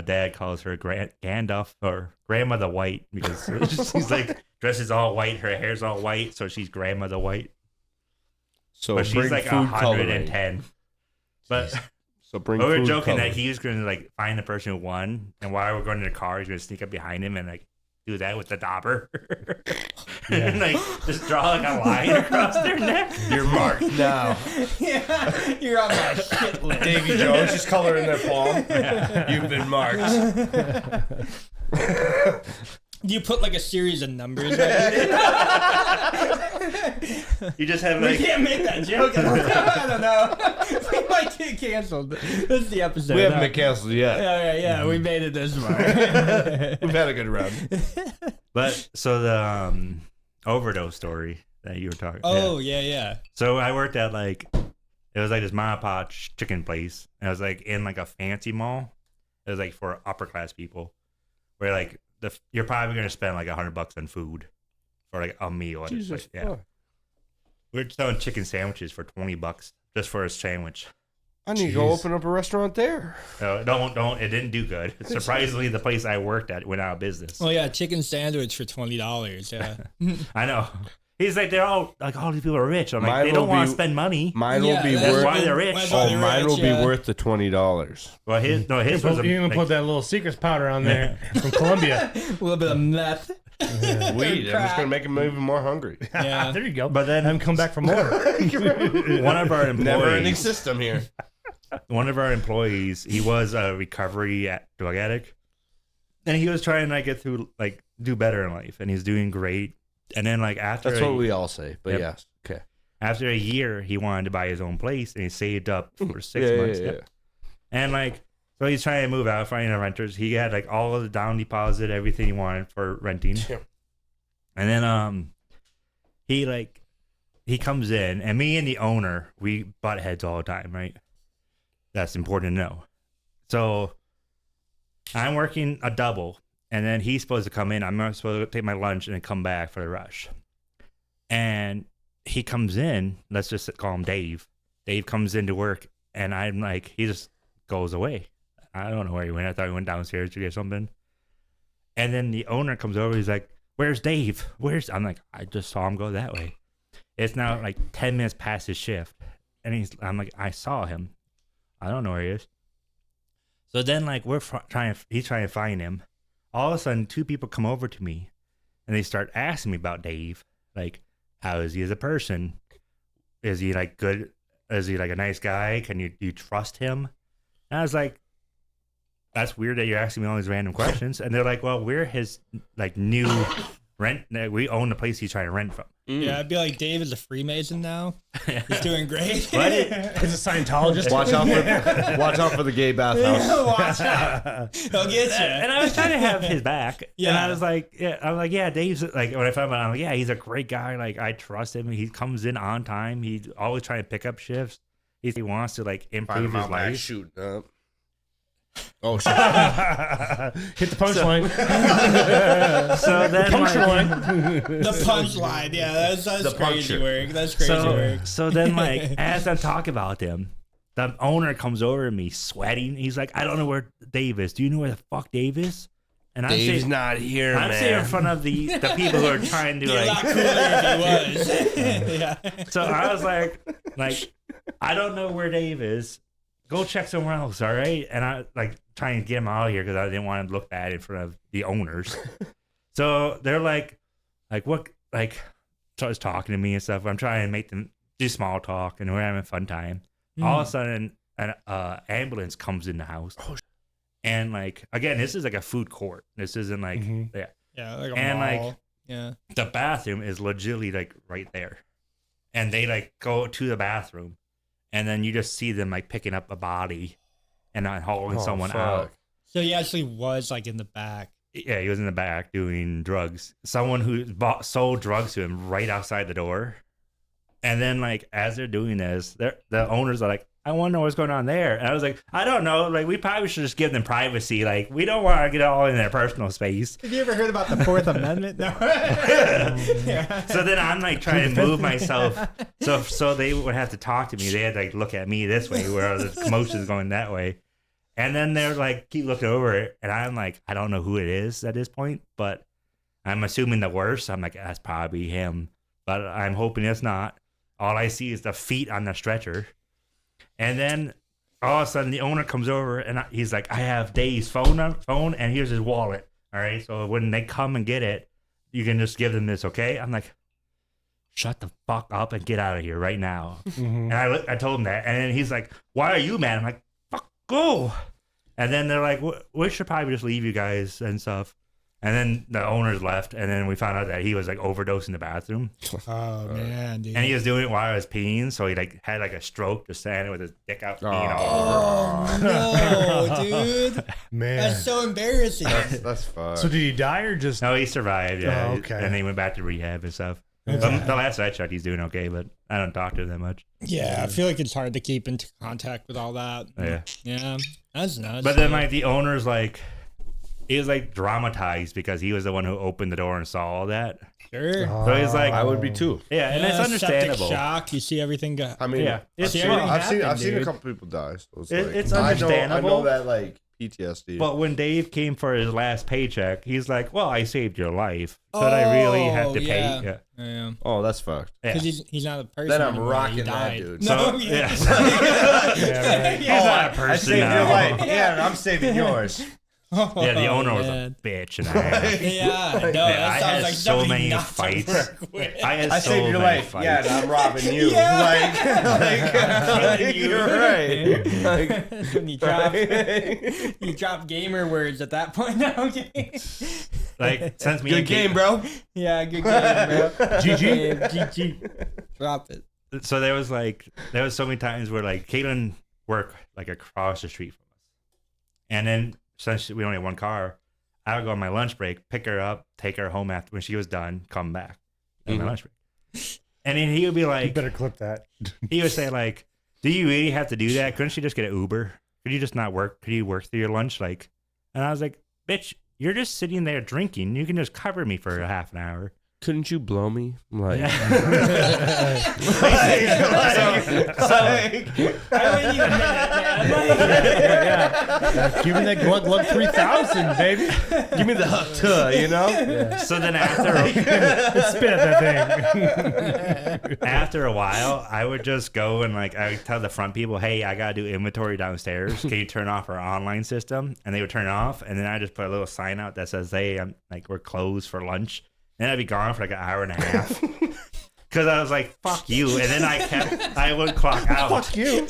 dad calls her Gandalf or Grandmother White because she's like dresses all white, her hair's all white, so she's Grandmother White. So But she's bring like food 110. But So bring. we were food joking that coloring. he was going to like find the person who won, and while we're going to the car, he's going to sneak up behind him and like do that with the dauber, and like just draw like a line across their neck. You're marked now. Yeah, you're on my shit list. Davy Jones just coloring their palm. You've been marked. Do you put like a series of numbers? Right? You just have We like can't make that joke. I don't know. We might get canceled. This is the episode. We haven't huh? been canceled yet. Yeah. We made it this far. We've had a good round. But so the overdose story that you were talking. Oh yeah. So I worked at like it was like this mom and pop chicken place, and I was like in like a fancy mall. It was like for upper class people, where like you're probably gonna spend like $100 on food for like a meal. And it's Jesus. like, yeah, we're selling chicken sandwiches for $20 just for a sandwich. I need to go open up a restaurant there. No, don't. It didn't do good. Surprisingly, the place I worked at went out of business. Oh yeah, chicken sandwich for $20. Yeah. I know. He's like, they're all like, all these people are rich. I'm like, Mine they don't will want be- to spend money. Mine Yeah, will be that's That's worth. why they're rich. That's why Oh, they're mine will rich, be yeah. worth the $20. Well, his was You can like, put that little secret powder on there from Colombia. A little bit of meth. Weed. I'm just gonna make him even more hungry. Yeah. There you go. But then Have him come back for more. one of our Never-ending employees, system here. he was a recovery drug addict, and he was trying to like, get through, like do better in life, and he's doing great. And then like after That's what we all say. But Yep. yes, okay. After a year, he wanted to buy his own place, and he saved up for 6 months. Yeah. And like, so he's trying to move out, finding renters. He had like all of the down deposit, everything he wanted for renting. And then he comes in, and me and the owner, we butt heads all the time, right? That's important to know. So I'm working a double, and then he's supposed to come in. I'm not supposed to take my lunch and then come back for the rush. And he comes in, let's just call him Dave. Dave comes into work, and I'm like, he just goes away. I don't know where he went. I thought he went downstairs to get something. And then the owner comes over. He's like, "Where's Dave? I'm like, I just saw him go that way." It's now like 10 minutes past his shift. And I'm like, I saw him. I don't know where he is. So then like he's trying to find him. All of a sudden, 2 people come over to me and they start asking me about Dave. Like, how is he as a person? Is he like good? Is he like a nice guy? Can you trust him? And I was like, that's weird that you're asking me all these random questions. And they're like, well, we're his like new rent. We own the place he's trying to rent from. Yeah, I'd be like, Dave is a Freemason now. He's doing great. He's a Scientologist. Watch out for the gay bathhouse. Watch out. He'll get you. And I was trying to have his back. Yeah. And I was like, yeah, Dave's like, when I found out, I'm like, yeah, he's a great guy. Like, I trust him. He comes in on time. He's always trying to pick up shifts. He wants to like improve his life. Shooting up. Oh shit! Hit the punchline. So then, The punchline. Yeah, that's crazy work. That's crazy work. So then, like, as I'm talking about them, the owner comes over to me sweating. He's like, I don't know where Dave is. Do you know where the fuck Dave is? And I'm Dave's saying, not here, I'm sitting in front of the people who are trying to Be a lot like. cooler if he was. Yeah. So I was like, I don't know where Dave is. Go check somewhere else, all right? And I like trying to get him out of here because I didn't want to look bad in front of the owners. So they're like what, like, starts talking to me and stuff. I'm trying to make them do small talk, and we're having a fun time. All of a sudden, an ambulance comes in the house, and like again, this is like a food court. This isn't like Yeah, like a and mall. like Yeah. the bathroom is legitimately like right there, and they like go to the bathroom. And then you just see them like picking up a body and not hauling someone out. So he actually was like in the back. Yeah, he was in the back doing drugs. Someone who sold drugs to him right outside the door. And then like as they're doing this, the owners are like, I want to know what's going on there. And I was like, I don't know. Like, we probably should just give them privacy. Like, we don't want to get all in their personal space. Have you ever heard about the Fourth Amendment? No. Yeah. So then I'm like trying to move myself. So they would have to talk to me. They had to like look at me this way, where the commotion is going that way. And then they're like, keep looking over it. And I'm like, I don't know who it is at this point, but I'm assuming the worst. I'm like, that's probably him. But I'm hoping it's not. All I see is the feet on the stretcher. And then all of a sudden the owner comes over and he's like, I have Dave's phone and here's his wallet. All right. So when they come and get it, you can just give them this. Okay. I'm like, shut the fuck up and get out of here right now. And I told him that. And then he's like, why are you mad? I'm like, fuck, go. And then they're like, we should probably just leave you guys and stuff. And then the owners left, and then we found out that he was like overdosing in the bathroom. Oh man, dude. And he was doing it while I was peeing, so he like had like a stroke just standing with his dick out peeing all over. Oh no, dude. Man, That's so embarrassing. That's fine. so did he die or just? No, he survived. Yeah, Oh, okay. And he went back to rehab and stuff. The last I checked, he's doing okay, but I don't talk to him that much. Yeah, I feel like it's hard to keep in contact with all that. Yeah, That's nuts. but then like the owner's like. He was like dramatized because he was the one who opened the door and saw all that. Sure. So he's like, I would be too. yeah, and it's understandable. Septic shock. You see everything go. I mean, Yeah, it's See true. everything I've seen a dude. couple people die. So it's, It's I understandable. know that like PTSD. But when Dave came for his last paycheck, he's like, "Well, I saved your life. Should I really have to pay?" Yeah. Yeah. Oh, that's fucked. Yeah. Because he's not a person. Then I'm anymore. rocking He that died. dude. No, So, yeah. He's not a person I saved now. your life. Yeah, I'm saving yours. Yeah, the owner was Oh, a bitch and a half. Yeah, no, Yeah, that I sounds had like so somebody many not to fights. work with. I had I so saved your many life. fights. Yeah, and I'm robbing you. Yeah. Like you're right. Like, That's when you drop gamer words at that point. No, okay. Like since me good and Kate- game, bro. Yeah, good game, bro. GG. GG. Drop it. so there was so many times where like Caitlin worked like across the street from us, and then since we only had one car, I would go on my lunch break, pick her up, take her home after when she was done, come back on my lunch break, and then he would be like, You better clip that. he would say like, "Do you really have to do that? Couldn't you just get an Uber? Could you just not work? Could you work through your lunch?" Like, and I was like, "Bitch, you're just sitting there drinking. You can just cover me for a half an hour." Couldn't you blow me? I'm like, I wouldn't even Give me that Glug Glug 3000, baby. give me the hot tub, you know? So then after Spit at that thing. after a while, I would just go and like I would tell the front people, "Hey, I gotta do inventory downstairs. Can you turn off our online system?" And they would turn it off, and then I just put a little sign out that says, "Hey, I'm like we're closed for lunch." And then I'd be gone for like an hour and a half. Because I was like, "Fuck you," and then I would clock out. Fuck you.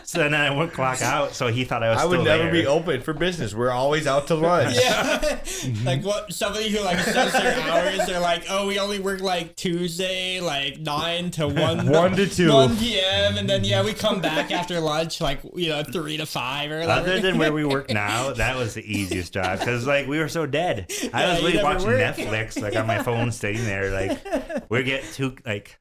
So then I would clock out. So he thought I was. I still would never there. be open for business. We're always out to lunch. Yeah, like what? Somebody who like says their hours, they're like, "Oh, we only work like Tuesday, like 9 to 1, 1 to 2. 1 p.m." And then we come back after lunch, like 3 to 5 or whatever. Other than where we work now, that was the easiest job because like we were so dead. I was you really never watching work. Netflix like on my phone, sitting there like we get too like.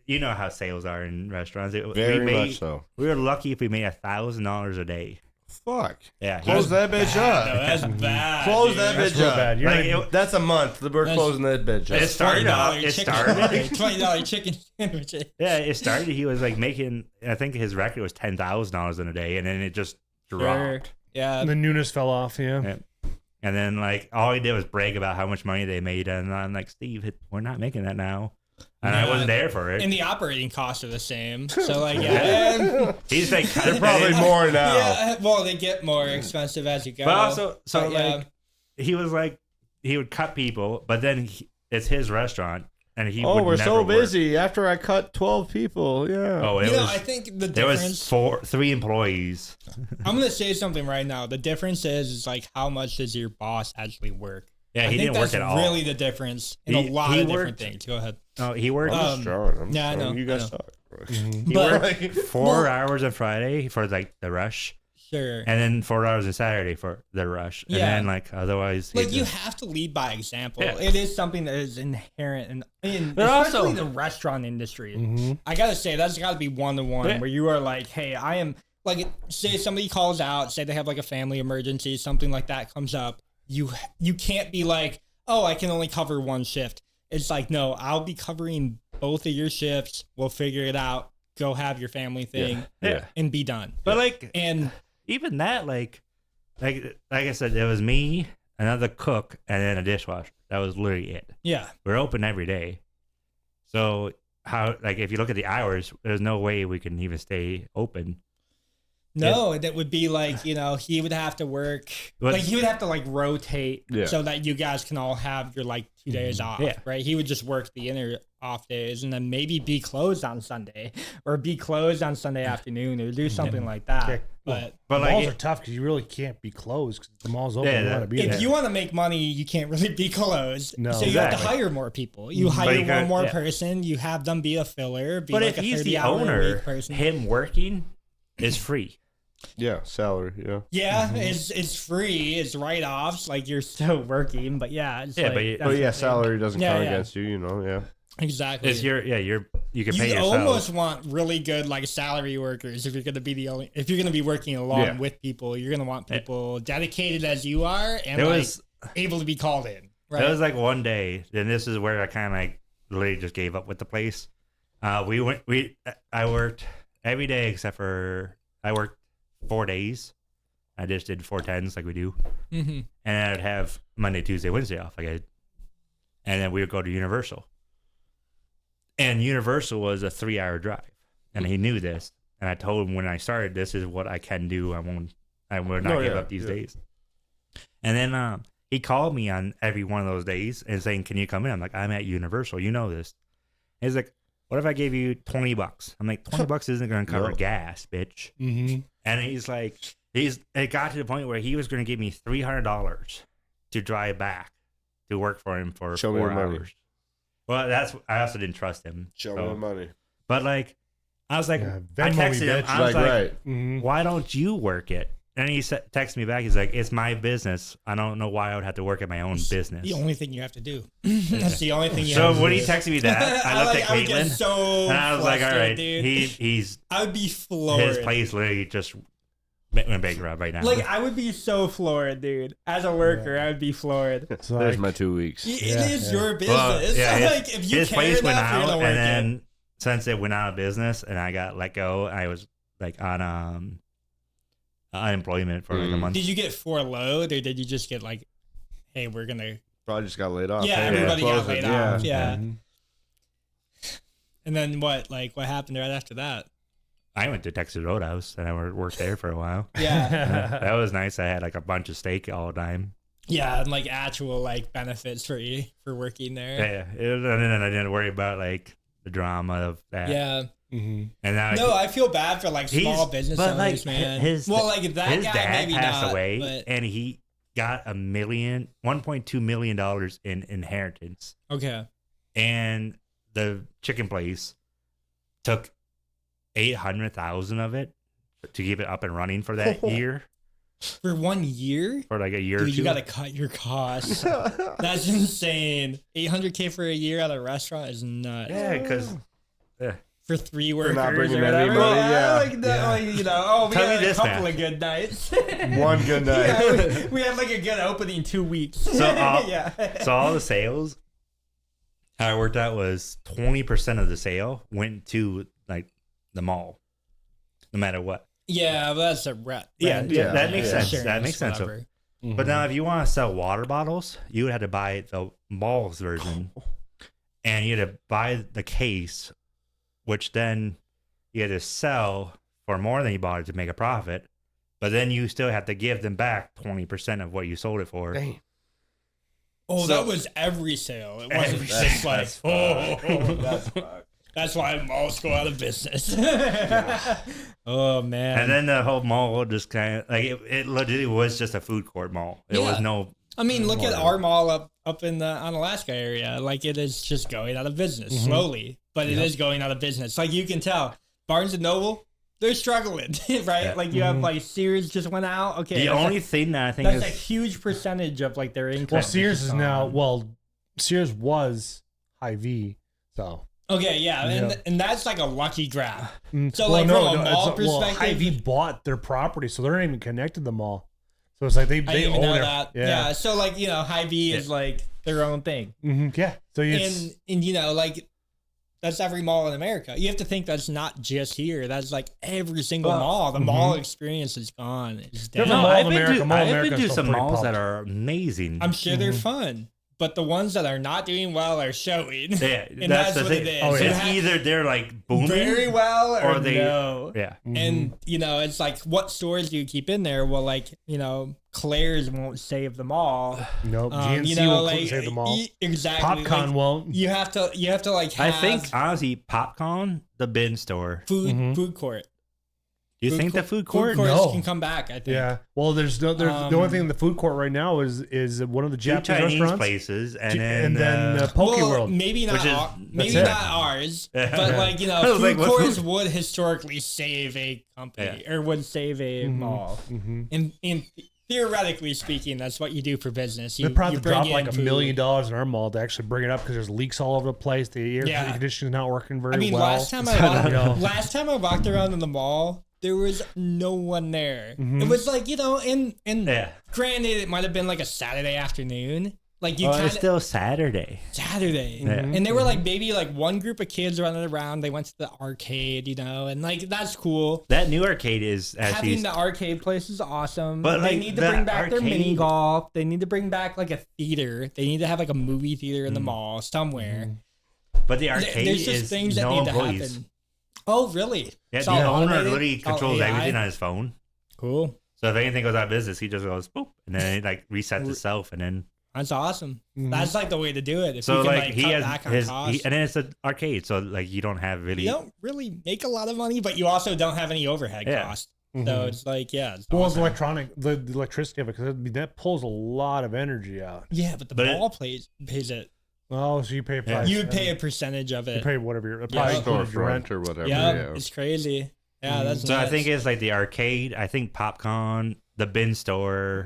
You know how sales are in restaurants. Very much so. We were lucky if we made $1,000 a day. Fuck. Yeah, Close that bitch No, up. that's bad. Close dude. that That's bitch real up. bad. You're Like, not- That's a month. We're That's- closing that bitch up. It started off. $20 It chicken- started. $20 chicken sandwiches. Yeah, it started. He was like making. I think his record was $10,000 in a day, and then it just dropped. Yeah. the newness fell off, yeah. Yeah. And then like all he did was brag about how much money they made, and I'm like, "Steve, we're not making that now." And I Yeah. wasn't there for it. And the operating costs are the same. So like yeah. He's like, They're probably more now. Yeah, well, they get more expensive as you go. But also, so But, yeah. like, he was like, he would cut people, but then it's his restaurant, and he. Oh, would we're never so work. busy. After I cut 12 people, yeah. Oh, it I was. think the There difference. was 3 employees. I'm gonna say something right now. The difference is like how much does your boss actually work? Yeah, I he think didn't work that's at all. really the difference in He- a lot he of different worked- things. Go ahead. Oh, he worked. I'm strong. I'm yeah, I strong. know, You guys I know. talk. He But- worked 4 hours on Friday for like the rush, Sure. and then 4 hours on Saturday for the rush, and Yeah. then like otherwise, Like he you just- have to lead by example. Yeah. It is something that is inherent in But especially also- the restaurant industry. Mhm. I gotta say that's got to be one-to-one Yeah. where you are like, hey, I am like, say somebody calls out, say they have like a family emergency, something like that comes up. You can't be like, oh, I can only cover one shift. It's like, no, I'll be covering both of your shifts. We'll figure it out. Go have your family thing yeah. and be done. But like And even that, like I said, it was me, another cook, and then a dishwasher. That was literally it. yeah, We're open every day, so how like if you look at the hours, there's no way we can even stay open. no, that would be like, he would have to work, But- like he would have to like rotate Yeah. so that you guys can all have your like 2 days off, Yeah. right? He would just work the inner off days and then maybe be closed on Sunday or be closed on Sunday afternoon or do something like that. Okay. But But like malls it- are tough because you really can't be closed because the mall's open. Yeah, you that- want to be if there. you want to make money, you can't really be closed. No. So you have to Exactly. hire more people. You hire you one got- more yeah. person. You have them be a filler. Be but like if a he's the 30-hour a owner, week person. him working is free. Yeah, salary. Yeah. Yeah, it's free. It's write offs. Like you're still working, but yeah, it's Yeah, like, but you- that's But yeah, the thing. salary doesn't Yeah, count yeah. against you. You know. Yeah. Exactly. It's you can pay You yourself. almost want really good like salary workers if you're gonna be if you're gonna be working along Yeah. with people. You're gonna want people dedicated as you are and There like was able to be called in. Right. there was like one day, and this is where I kind of like literally just gave up with the place. I worked every day except for I worked 4 days. I just did 410s like we do, Mm-hmm. and I'd have Monday, Tuesday, Wednesday off. And then we would go to Universal. And Universal was a 3-hour drive, and he knew this. And I told him when I started, this is what I can do. I will not Oh, give yeah, up these yeah. days. And then he called me on every one of those days and saying, "Can you come in?" I'm like, "I'm at Universal. You know this." And he's like, "What if I gave you $20?" I'm like, $20 isn't going to cover No. gas, bitch. Mm-hmm. And he's like, it got to the point where he was going to give me $300 to drive back to work for him for Show me 4 the money. hours. Well, I also didn't trust him. Show me the money. But like, I was like, Yeah, I Venmo me, texted him. bitch. I was like, right. why don't you work it? And he texted me back. He's like, it's my business. I don't know why I would have to work at my own business. The only thing you have to do. That's the only thing you So have to when do. he texted me that, I looked at I would get Caitlin, so and I was like, all flustered, right, dude. he's I would be floored. his place literally just went bankrupt right now. Like, I would be so floored, dude. As a worker, I would be floored. So There's like, my 2 weeks. It is your business. Well, yeah, Like, if you his care place went enough, you're out, gonna work and it. then since it went out of business, and I got let go, I was like on unemployment for like a month. Did you get furloughed, or did you just get like, hey, we're gonna? Probably just got laid off. Yeah, Hey, everybody we're got closing. laid off. Yeah. Mhm. And then what? Like, what happened right after that? I went to Texas Roadhouse and I worked there for a while. Yeah, That was nice. I had like a bunch of steak all the time. yeah, and like actual like benefits for you for working there. Yeah, and then I didn't worry about like the drama of that. Yeah. Mhm. And now No, I feel bad for like small He's- business but, owners, like, man. his- well, like that his guy dad maybe passed not, away, but and he got $1.2 million in inheritance, okay. and the chicken place took 800,000 of it to keep it up and running for that year, For 1 year? for like a year or Dude, two. you gotta cut your costs. That's insane. $800K for a year at a restaurant is nuts. Yeah, because For 3 workers not or bringing whatever. any money, yeah. Like, that, like, you know, oh, we Tell had me a this couple now. of good nights. One good night. Yeah, we had like a good opening 2 weeks. So, yeah. so all the sales, how it worked out was 20% of the sale went to like the mall, no matter what. Yeah, but that's a rep. Yeah, that makes sense. Insurance, That makes sense. whatever. But now, if you want to sell water bottles, you would have to buy the mall's version, and you had to buy the case, which then you had to sell for more than you bought it to make a profit. But then you still have to give them back 20% of what you sold it for. Dang. Oh, So- that was every sale. It wasn't Every just sale. like, That's that's why malls go out of business. Oh, man. And then the whole mall just kind of like it literally was just a food court mall. It was Yeah. no. I mean, look at More. our mall up in the Alaska area. Like, it is just going out of business slowly, but it is going out of business. Like, you can tell Barnes and Noble, they're struggling, right? Yeah. Like, you have like Sears just went out. Okay, The that's only a, thing that I think that's a is huge percentage of like their income. Well, Sears just is now. gone. Well, Sears was Hy-Vee, so. Okay, yeah, Yeah. and that's like a lucky grab. Mm. So, like, from a mall Well, perspective- Hy-Vee bought their property, so they're not even connected to the mall. So it's like I they didn't even own know it. that. Yeah. So like, you know, Hy-Vee is like their own thing, Yeah. So it's and you know, like that's every mall in America. You have to think that's not just here. That's like every single mall. The mall experience is gone. It's There's down. a Mall I've of been America, to, Mall of I've been America to is some still pretty malls that pumped. are amazing. I'm sure they're fun, but the ones that are not doing well are showing. Yeah, and that's the what thing. it is. Oh, yeah. It It's ha- either they're like booming very well or they- no. Yeah. And you know, it's like, what stores do you keep in there? Well, like, you know, Claire's won't save them all. Nope. GNC You know, will like save them all. exactly. Popcorn like, won't. you have to like I have think honestly, Popcorn, the bin store. food court. Do you Food think co- the food court? Food courts No. can come back, I think. Yeah. Well, there's the only thing in the food court right now is one of the Two Japanese Chinese restaurants, places, and and then, then Poke Well, World. maybe not. Which is- Maybe that's it. not ours, Yeah. but like, you I know, was food like, what courts food? would historically save a company or would save a mall. And theoretically speaking, that's what you do for business. You, They probably you have to bring drop in like $1 food. million in our mall to actually bring it up because there's leaks all over the place. The air Yeah. conditioning's not working very I mean, well. last time I walked around in the mall, there was no one there. It was like, you know, and yeah. granted, it might have been like a Saturday afternoon. Like you Well, kind it's of still Saturday. Saturday, Yeah. and there were like maybe like one group of kids running around. They went to the arcade, you know, and like that's cool. That new arcade is actually Having the arcade place is awesome. But, They like, need to the bring back their mini arcade- golf. They need to bring back like a theater. They need to have like a movie theater in the mall somewhere. but the There- arcade There's just is things that no need to employees. happen. Oh, really? Yeah, It's the all owner automated? literally It's all controls AI? everything on his phone. Cool. So if anything goes out of business, he just goes boop, and then it like resets itself, and then That's awesome. That's like the way to do it. If so you can, like he cut has back on his, costs. and then it's an arcade, so like you don't have really. You don't really make a lot of money, but you also don't have any overhead Yeah. costs. So it's like, yeah. It's Well, it's awesome. electronic, the electricity of it, because that pulls a lot of energy out. Yeah, but the But it- mall pays it. Oh, so you pay a price. You would pay a percentage of You it. pay whatever your Yeah. probably includes your Storefront rent. or whatever. Yeah, Yeah. it's crazy. Yeah, that's So I nuts. think it's like the arcade. I think Popcorn, the bin store,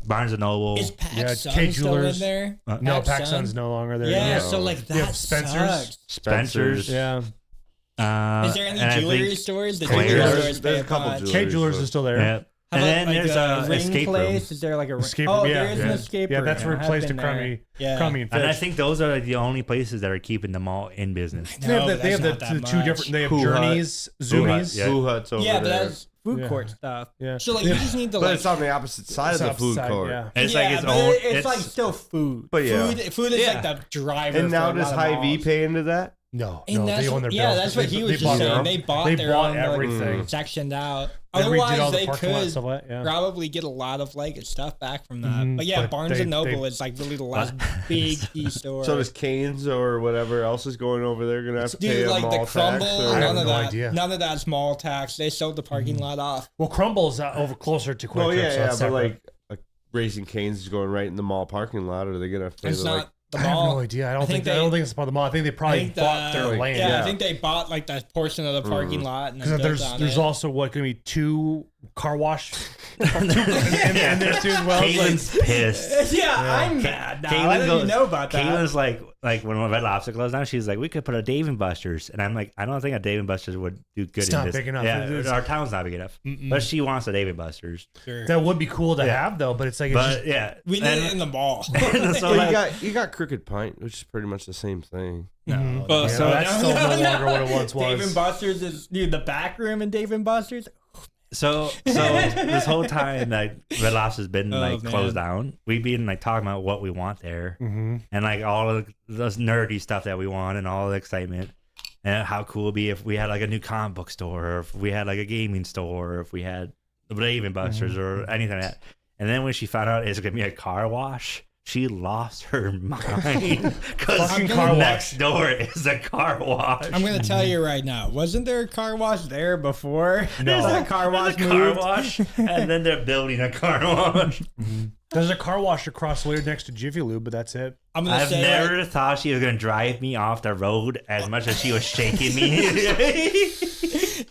Barnes and Noble. Is Pac Yeah, Sun K still in Jewelers. there? No, Pac PacSun's no longer there. Yeah, No. so like that Yeah, Spencer's. sucks. Spencer's. Yeah. Is there any and I jewelry think stores? The Claire's. jewelry stores There's pay a couple bunch. jewelry K Jewelers is still there. Yeah. How And about then like there's a a ring escape room. place? Is there like a Escape Oh, room, yeah, there is an yeah. escape Yeah, room. that's I have replaced the been there. crummy, Yeah. crummy and And I fish. think those are the only places that are keeping the mall in business. They have No, the, they have that's the, not the that two much. different. They have Pooh Hut. Journeys, Pooh Hut, Zoomies. yeah. Blue Hut's over Yeah, but there. that's food Yeah. court stuff. Yeah. So like you just need to But like. it's on the opposite side of the food Outside, court. Yeah. It's yeah, like its but own. it's like still food. But yeah. Food is Yeah. like the driver. And now for a does lot of Hy-Vee malls. pay into that? No, And no, that's they own what- their yeah, bills. that's what he was just bought saying. their- They bought they their bought own everything. like, sectioned out. They redid Otherwise, all the they parking lot could stuff. Yeah. probably get a lot of like stuff back from that. Mhm. But yeah, But Barnes they- and Noble they- is like really the last big key store. So does Cane's or whatever else is going over there gonna have to pay Dude, a like mall the tax? Crumble, I Or? have none of no that. idea. None of that small tax. They sold the parking lot off. Well, Crumble's over closer to Quick Well, Trip, yeah, so yeah, that's but separate. like Raising Cane's is going right in the mall parking lot. Are they gonna have to pay It's the, not like? the I have mall. no idea. I don't think think. I don't think it's part of the mall. I think they probably bought their like- land. Yeah, Yeah. I think they bought like that portion of the parking lot and then Because built on there's it. also what going to be 2 car wash and there too as well. It's like- Caitlin's pissed. Yeah, I'm mad now. I Caitlin didn't goes, even know about that. Caitlin's like when Red Lobster closed down, she's like, we could put a Dave and Buster's, and I'm like, I don't think a Dave and Buster's would do good. It's in not this. big enough. Yeah, It's- our town's not big enough. But she wants a Dave and Buster's. Sure. that would be cool to have though, but it's like it's But just, yeah, We need it in the mall. so Well, like, you got Crooked Pint, which is pretty much the same thing. Mhm. Well, Yeah, so that's no, still no, no longer no. what it once was. Dave and Buster's is the back room in Dave and Buster's. so this whole time that Red Lobster's been Oh, like man. closed down, we've been like talking about what we want there, and like all of those nerdy stuff that we want, and all the excitement, and how cool it'd be if we had like a new comic book store, or if we had like a gaming store, or if we had the Dave and Buster's or anything like that. And then when she found out it's gonna be a car wash, she lost her mind because Fucking car next door is a car wash. I'm gonna tell you right now. Wasn't there a car wash there before? No. That car wash There's a car moved? wash, and then they're building a car wash. there's a car wash across the way next to Jiffy Lube, but that's it. I'm gonna I've say never thought she was gonna drive me off the road as much as she was shaking me.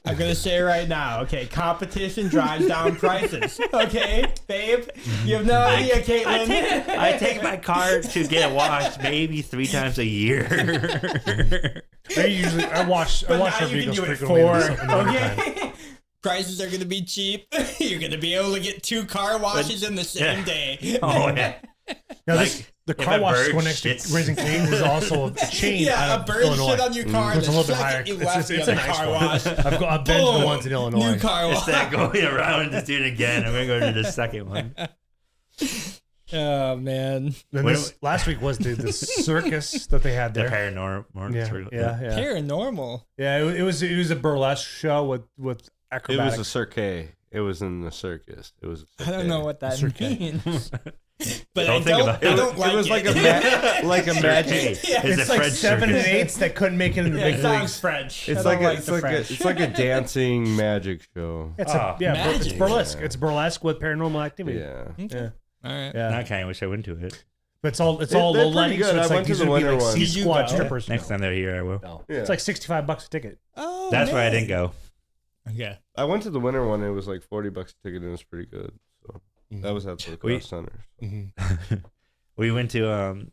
I'm gonna say right now. Okay, competition drives down prices. Okay, babe, you have no idea, Caitlin. I take my car to get washed maybe 3 times a year. I wash But our now you can vehicles do it frequently for. in the wintertime. Okay. Prices are gonna be cheap. You're gonna be able to get 2 car washes in the same Yeah. day. Oh yeah. Now, Like, the if car a wash bird going next to shits- Raising Cane's is also a chain Yeah, out a of bird Illinois. shit on your car. It's a the little bit second higher. You It's- left it's the a other nice car one. wash. I've been to the Boom. ones in Illinois. New car wash. Instead of going around and just doing it again, I'm gonna go to the second one. Oh man. And this, last week was the circus that they had The there. paranormal. Yeah. Paranormal. Yeah, it was a burlesque show with It acrobatics. was a cirque. It was in the circus. It was. I don't know what that Circuit. means. But Don't think about it. I don't like it was like a like a magic. Yeah, It's it's a like French 7 circus. and 8s that couldn't make it in the Yeah, it big sounds leagues. French. It's I like don't a, it's the like French. it's like a dancing magic show. It's Oh, it's magic. burlesque. Yeah. It's burlesque with paranormal activity. Yeah. Yeah. All right. Yeah. I kind of wish I went to it. But it's all They're low pretty lighting. So good. it's I like went to these the would be winter like one. C Did you squad go? strippers. Next time they're here, I will. No. Yeah. It's like $65 a ticket. Oh, That's why I man. didn't go. Okay. I went to the winter one. It was like $40 a ticket, and it was pretty good. So that was at the We- lacrosse center. We went to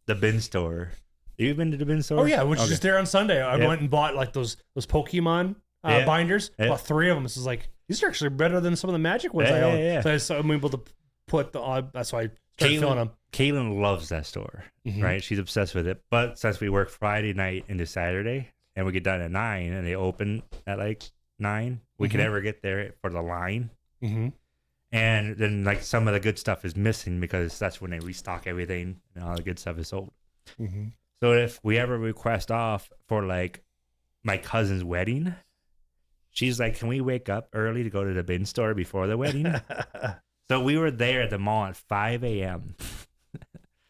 the bin store. You been to the bin store? Oh yeah, which is Okay. just there on Sunday. I Yeah. went and bought like those Pokemon Yeah. binders. Yeah. Bought 3 of them. This is like these are actually better than some of the Magic ones Yeah, I own. yeah. So I'm able to put that's why I started filling them. Caitlin loves that store, Mhm. right? She's obsessed with it. But since we work Friday night into Saturday, and we get done at 9, and they open at like 9, we can Mhm. never get there for the line. Mm-hmm. And then like some of the good stuff is missing because that's when they restock everything and all the good stuff is sold. Mm-hmm. So if we ever request off for like my cousin's wedding, she's like, "Can we wake up early to go to the bin store before the wedding?" So we were there at the mall at 5 a.m.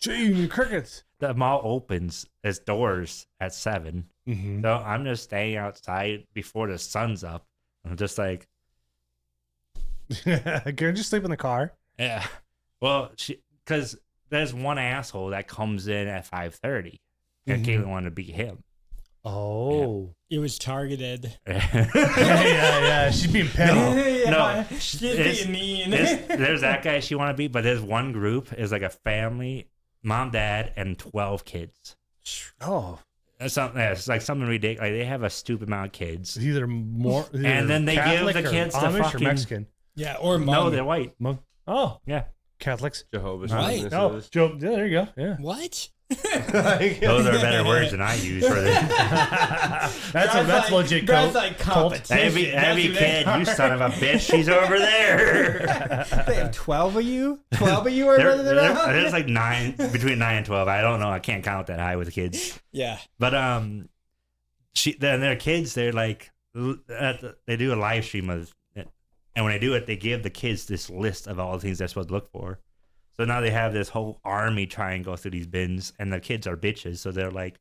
Gee, crickets. The mall opens its doors at 7. Mm-hmm. So I'm just staying outside before the sun's up. I'm just like, Can I just sleep in the car? yeah. Well, because there's one asshole that comes in at 5:30, and Caitlin wanted to beat him. Oh. It was targeted. yeah. She's being petty. No, she's being mean. There's that guy she want to beat, but there's one group is like a family, mom, dad, and 12 kids. Oh. It's like something ridiculous. Like they have a stupid amount of kids. It's either and then they Catholic give the kids or the Amish fucking or Mexican. Yeah, or Hmong. No, they're white. Oh, Yeah. Catholics. Jehovah's Right. Witnesses. Oh, Joe. Yeah, there you go. Yeah. What? Those are better words than I use for this. That's legit. That's like competition. Every kid, you son of a bitch, she's over there. They have 12 of you? 12 of you are running around? There's like between 9 and 12. I don't know. I can't count that high with the kids. Yeah. But then their kids, they're like, they do a live stream of it. And when they do it, they give the kids this list of all the things they're supposed to look for. So now they have this whole army try and go through these bins, and the kids are bitches. So they're like,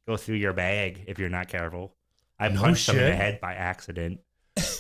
go through your bag if you're not careful. I punched them in the head by accident.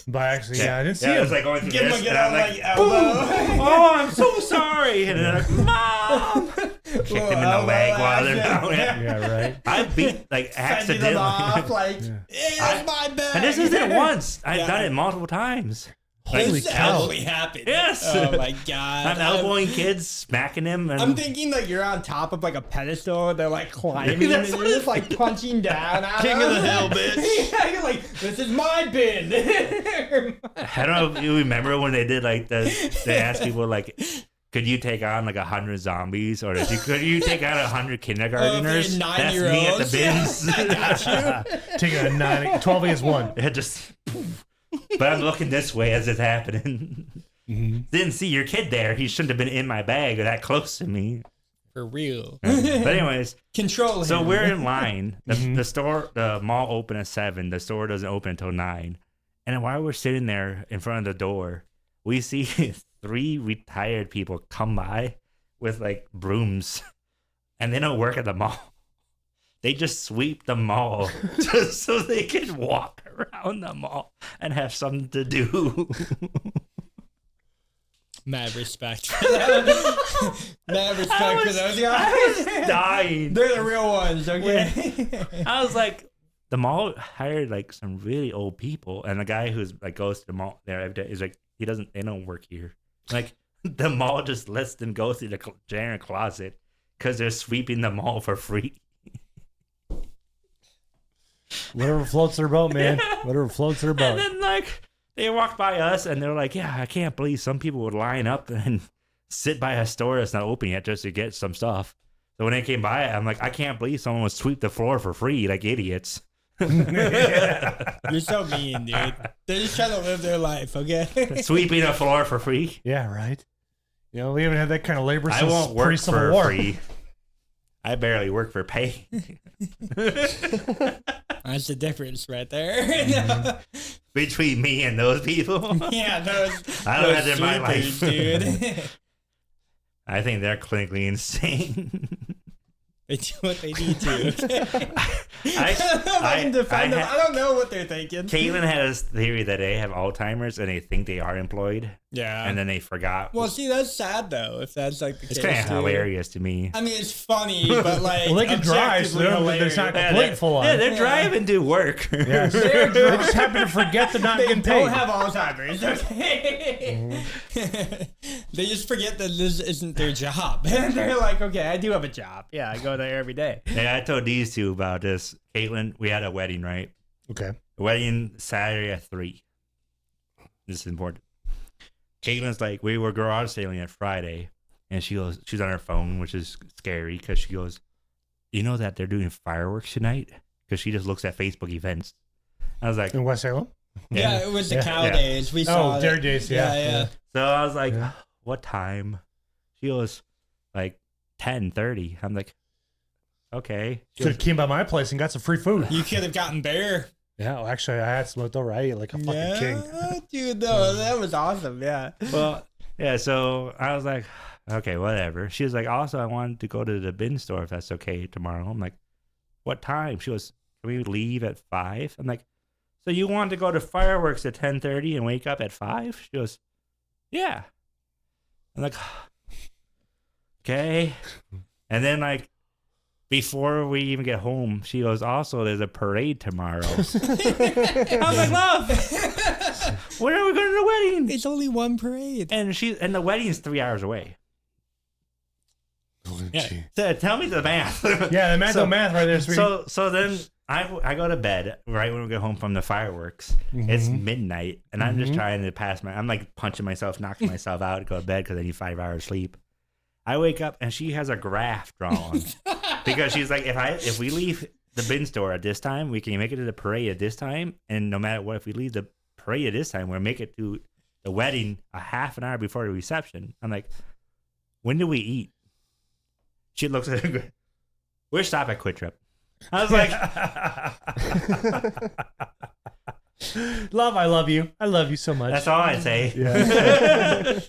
By accident, yeah. I didn't see it him. was like going through this, Get and on I'm like elbow. oh, I'm so sorry. And they're like, Mom! Kicked them in the leg while they're down. Yeah, right. I beat, like, accidentally. Them off, like, it's my bag. And this isn't it once. I've done it multiple times. Holy this cow. actually happened. Yes. Oh my god. I'm elbowing kids, smacking them. And I'm thinking like you're on top of like a pedestal. They're like climbing, and That's you're what just like punching down. King of the hill, bitch. Yeah, you're like, this is my bin. I don't know if you remember when they did like they asked people like, could you take on like 100 zombies, or could you take on 100 kindergartners? That's me at the bins. Yeah, I got you. Taking a 9, 12 against 1. It just. But I'm looking this way as it's happening. Didn't see your kid there. He shouldn't have been in my bag or that close to me. For real. But anyways, Control him. so we're in line. The mall open at 7. The store doesn't open until 9. And while we're sitting there in front of the door, we see 3 retired people come by with like brooms, and they don't work at the mall. They just sweep the mall just so they can walk around the mall and have something to do. Mad respect for them. Mad respect for those guys. I was dying. They're the real ones, okay? I was like, the mall hired like some really old people, and the guy who's like goes to the mall there every day is like, they don't work here. Like the mall just lets them go through the janitor closet because they're sweeping the mall for free. Whatever floats their boat, man. Whatever floats their boat. And then like they walked by us and they're like, yeah, I can't believe some people would line up and sit by a store that's not open yet just to get some stuff. So when they came by, I'm like, I can't believe someone would sweep the floor for free like idiots. You're so mean, dude. They're just trying to live their life, okay? Sweeping a floor for free. Yeah, right. You know, we haven't had that kind of labor I since won't work pre-Civil for War. free. I barely work for pay. That's the difference right there. Between me and those people. Yeah, those. I don't those have them in my life. sweepers, dude. I think they're clinically insane. They do what they need to. Okay? I can defend them. I don't know what they're thinking. Caitlin has this theory that they have Alzheimer's and they think they are employed. Yeah. And then they forgot. Well, see, that's sad though. If that's like the It's case, kind of dude. hilarious to me. I mean, it's funny, but like, Well, they can drive, so there's not complete full on. Yeah, they're driving to work. Yes. They just happen to forget they're not They getting don't paid. have Alzheimer's. Okay. They just forget that this isn't their job. And they're like, okay, I do have a job. Yeah, I go there every day. Yeah, I told these two about this. Caitlin, we had a wedding, right? Okay. The wedding Saturday at 3. This is important. Caitlin's like, we were garage sailing at Friday, and she's on her phone, which is scary because she goes, you know that they're doing fireworks tonight? Because she just looks at Facebook events. I was like, In West Salem? Yeah, it was the cow Yeah. days. We saw Dairy Days, yeah. so I was like, Yeah. what time? She goes, like 10:30. I'm like, okay. She Could have came by my place and got some free food. You could have gotten bear. Yeah, well, actually, I had some left over. I ate like a fucking king. Dude, no, that was awesome. Yeah. Well, yeah, so I was like, okay, whatever. She was like, also, I wanted to go to the bin store if that's okay tomorrow. I'm like, what time? She goes, can we leave at 5? I'm like, so you want to go to fireworks at 10:30 and wake up at 5? She goes, yeah. I'm like, okay. And then like before we even get home, she goes, also there's a parade tomorrow. I was like, love, when are we going to the wedding? It's only one parade. And the wedding is 3 hours away. Yeah. So tell me the math. Yeah, the math right there, sweetie. So then I go to bed right when we get home from the fireworks. It's midnight, and I'm just trying to I'm like punching myself, knocking myself out to go to bed because I need 5 hours sleep. I wake up and she has a graph drawn because she's like, if we leave the bin store at this time, we can make it to the parade at this time, and no matter what, if we leave the parade at this time, we'll make it to the wedding a half an hour before the reception. I'm like, when do we eat? She looks at it. We're stop at Quick Trip. I was like, love, I love you. I love you so much. that's all I say. Yeah.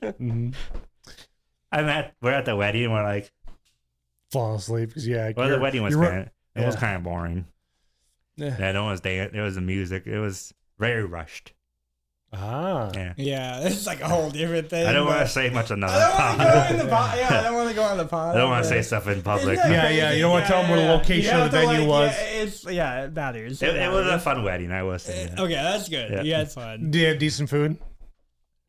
We're at the wedding and we're like, Fall asleep. Yeah. well, the wedding was kind yeah. of boring. Yeah. Yeah, no one was dancing. It was the music. It was very rushed. Ah. Yeah. Yeah, it's like a whole different thing. I don't want to but- say much on the I don't want to go in the pod. pod. Yeah, I don't want to go on the pod. I don't want to say stuff in public. Isn't that Yeah, crazy? you don't want to tell them where the location of the venue was. Yeah, it matters. It was a fun wedding, I will say. Yeah. Okay, that's good. Yeah. You had fun. Do you have decent food?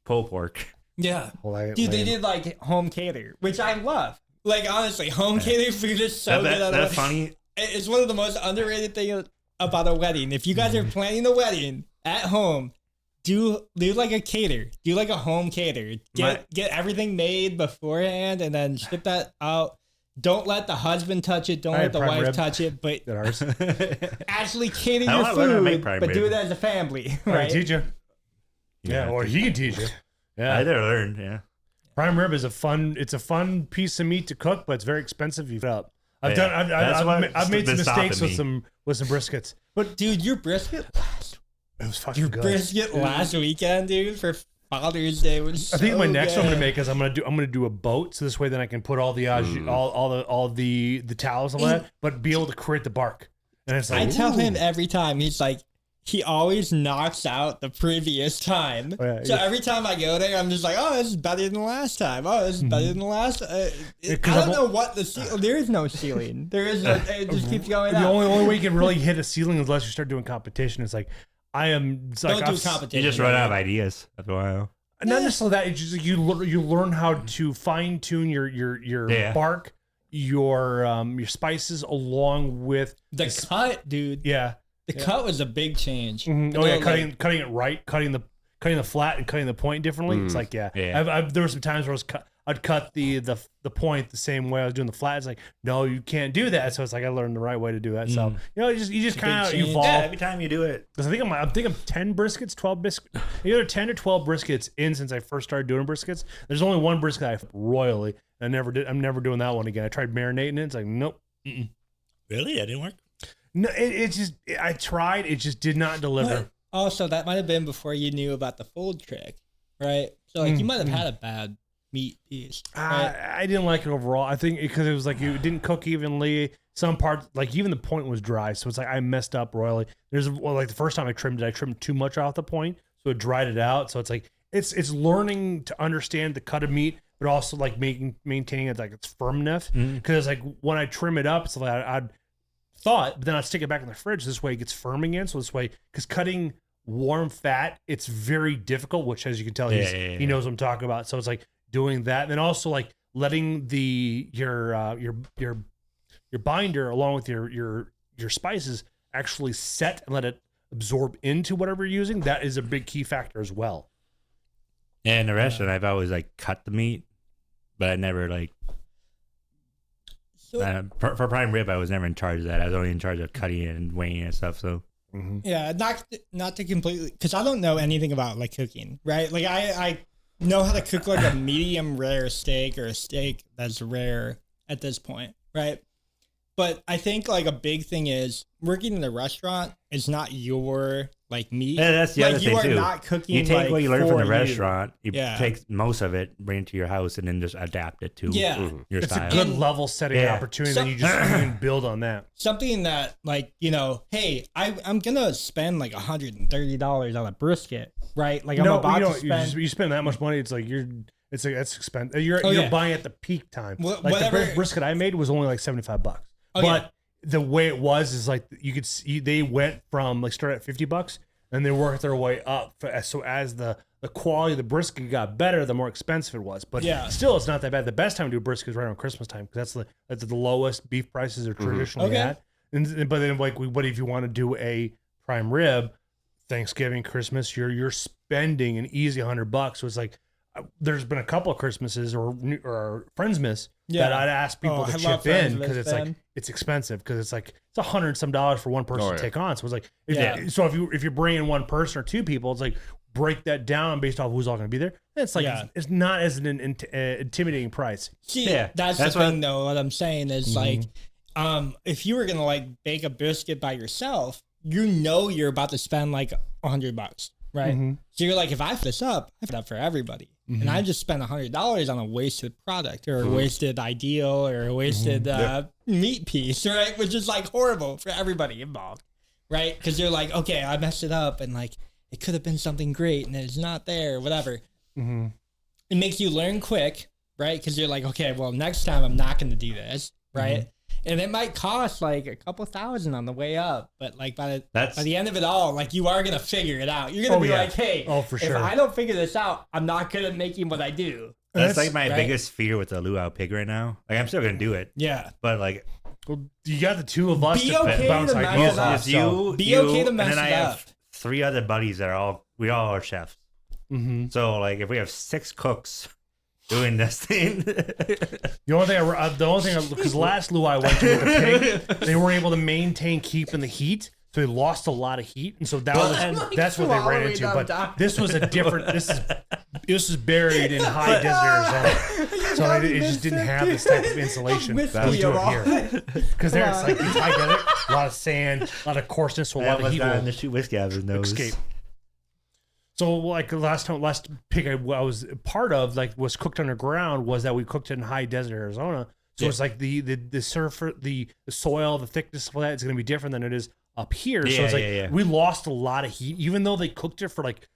Pulled pork. Yeah. Well, Dude, they did like home cater, which I love. Like, honestly, home cater food is so good. That's funny. It's one of the most underrated things about a wedding. If you guys are planning a wedding at home, do like a cater. Do like a home cater. Get everything made beforehand and then ship that out. Don't let the husband touch it. Don't let the wife touch it. But That ours. actually cater I your wanna learn how to make food, prime but do rib. it as a family. I Right? can teach you. Yeah, or he can teach you. I Yeah. never learned. Yeah. Prime rib is a fun piece of meat to cook, but it's very expensive. If you put up. I've That's made some been stopping mistakes with some briskets, but Dude, your brisket it was fucking good. brisket last weekend, dude, for Father's Day was. I think so my next one I'm good. gonna make is I'm gonna do a boat, so this way then I can put all the all the towels and all that, but be able to create the bark. And it's like I tell ooh. him every time, he's like, he always knocks out the previous time. Oh, yeah, So yeah. every time I go there, I'm just like, oh, this is better than the last time. Oh, this is better than the last. I 'cause don't I'm- know what the ceiling. There is no ceiling. There is. It just keeps going The up. only way you can really hit a ceiling is unless you start doing competition. It's like it's like Don't do I've- competition. You just run out of ideas after a while. Not necessarily that. It's just like you learn how to fine tune your Yeah. bark, your spices along with The cut, dude. yeah. The cut was a big change. Mhm. I Oh yeah, know, cutting it right, cutting the flat and cutting the point differently. It's like yeah. Yeah. There were some times where I'd cut the point the same way I was doing the flat. It's like no, you can't do that. So it's like I learned the right way to do that. So you just kind of change. evolve. Yeah, every time you do it. Because I think I'm 10 briskets, 12 briskets, either 10 or 12 briskets in since I first started doing briskets. There's only one brisket I flipped royally. I'm never doing that one again. I tried marinating it. It's like nope. Really? That didn't work? No, I tried. It just did not deliver. But also, that might have been before you knew about the fold trick, right? So like you might have had a bad meat piece. Right? I didn't like it overall. I think because it was like it didn't cook evenly. Some parts, like even the point was dry, so it's like I messed up royally. Like the first time I trimmed too much off the point, so it dried it out. So it's like it's learning to understand the cut of meat, but also like maintaining it like its firmness. Because like when I trim it up, it's like I'd thought, but then I'd stick it back in the fridge. This way it gets firm again. So this way, because cutting warm fat, it's very difficult. Which, as you can tell, he knows what I'm talking about. So it's like doing that, and then also like letting your binder along with your spices actually set and let it absorb into whatever you're using. That is a big key factor as well. Yeah, in the restaurant, I've always like cut the meat, but I never like for prime rib. I was never in charge of that. I was only in charge of cutting it and weighing it and stuff. So Yeah, not to completely, because I don't know anything about like cooking, right? Like I know how to cook like a medium rare steak or a steak that's rare at this point, right? But I think like a big thing is working in a restaurant is not your like meat. yeah, that's the like other you thing are too. not cooking. You take like, what you learn from for the restaurant, you Yeah. take most of it, bring it to your house, and then just adapt it to Yeah. your It's style. a good level setting Yeah. opportunity. Then you can build on that. Something that like, you know, hey, I'm gonna spend like $130 on a brisket, right? Like I'm about to spend. You spend that much money. It's like It's expensive. You're buying at the peak time. Like Whatever. the brisket I made was only like $75. Okay. But the way it was is like you could see they went from like start at $50 and they worked their way up. So as the quality of the brisket got better, the more expensive it was. But still, it's not that bad. The best time to do brisket is right around Christmas time because that's the lowest beef prices are traditionally at. But then like what if you want to do a prime rib, Thanksgiving, Christmas, you're spending an easy $100. So it's like there's been a couple of Christmases or Friendsmas that I'd ask people to chip in because it's like it's expensive because it's like it's $100 some for one person to take on. So it's like if you're bringing one person or two people, it's like break that down based off who's all going to be there. It's like it's not as an intimidating price. See, that's the thing though. What I'm saying is like, if you were gonna like bake a brisket by yourself, you're about to spend like $100, right? So you're like, if I this up, I put up for everybody, and I just spent $100 on a wasted product or a wasted ideal or a wasted meat piece, right? Which is like horrible for everybody involved, right? Because you're like, okay, I messed it up, and like it could have been something great, and it's not there, whatever. It makes you learn quick, right? Because you're like, okay, well, next time I'm not going to do this, right? And it might cost like a couple $1,000 on the way up, but like by the end of it all, like you are gonna figure it out. You're gonna be like, hey, for sure. If I don't figure this out, I'm not good at making what I do. That's like my biggest fear with the luau pig right now. Like I'm still gonna do it. Yeah, but like, well, you got the two of us be to okay bounce to ideas mess off. it up. Be okay to mess and then I it up. have 3 other buddies that we all are chefs. So like if we have 6 cooks doing this thing. The only thing, because last luau I went to with the pig, they weren't able to maintain keeping the heat, so they lost a lot of heat, and so that's what they ran into. But this was a different. This is buried in high desert Arizona, so it just didn't have this type of insulation that we do it here. Because there's like it's high desert, a lot of sand, a lot of coarseness, so a lot of heat will to shoot whiskey out of his nose. Escape. So like last pig I was part of was cooked underground was that we cooked it in high desert Arizona. So it's like the surface, the soil, the thickness of that is going to be different than it is up here. So it's like we lost a lot of heat, even though they cooked it for like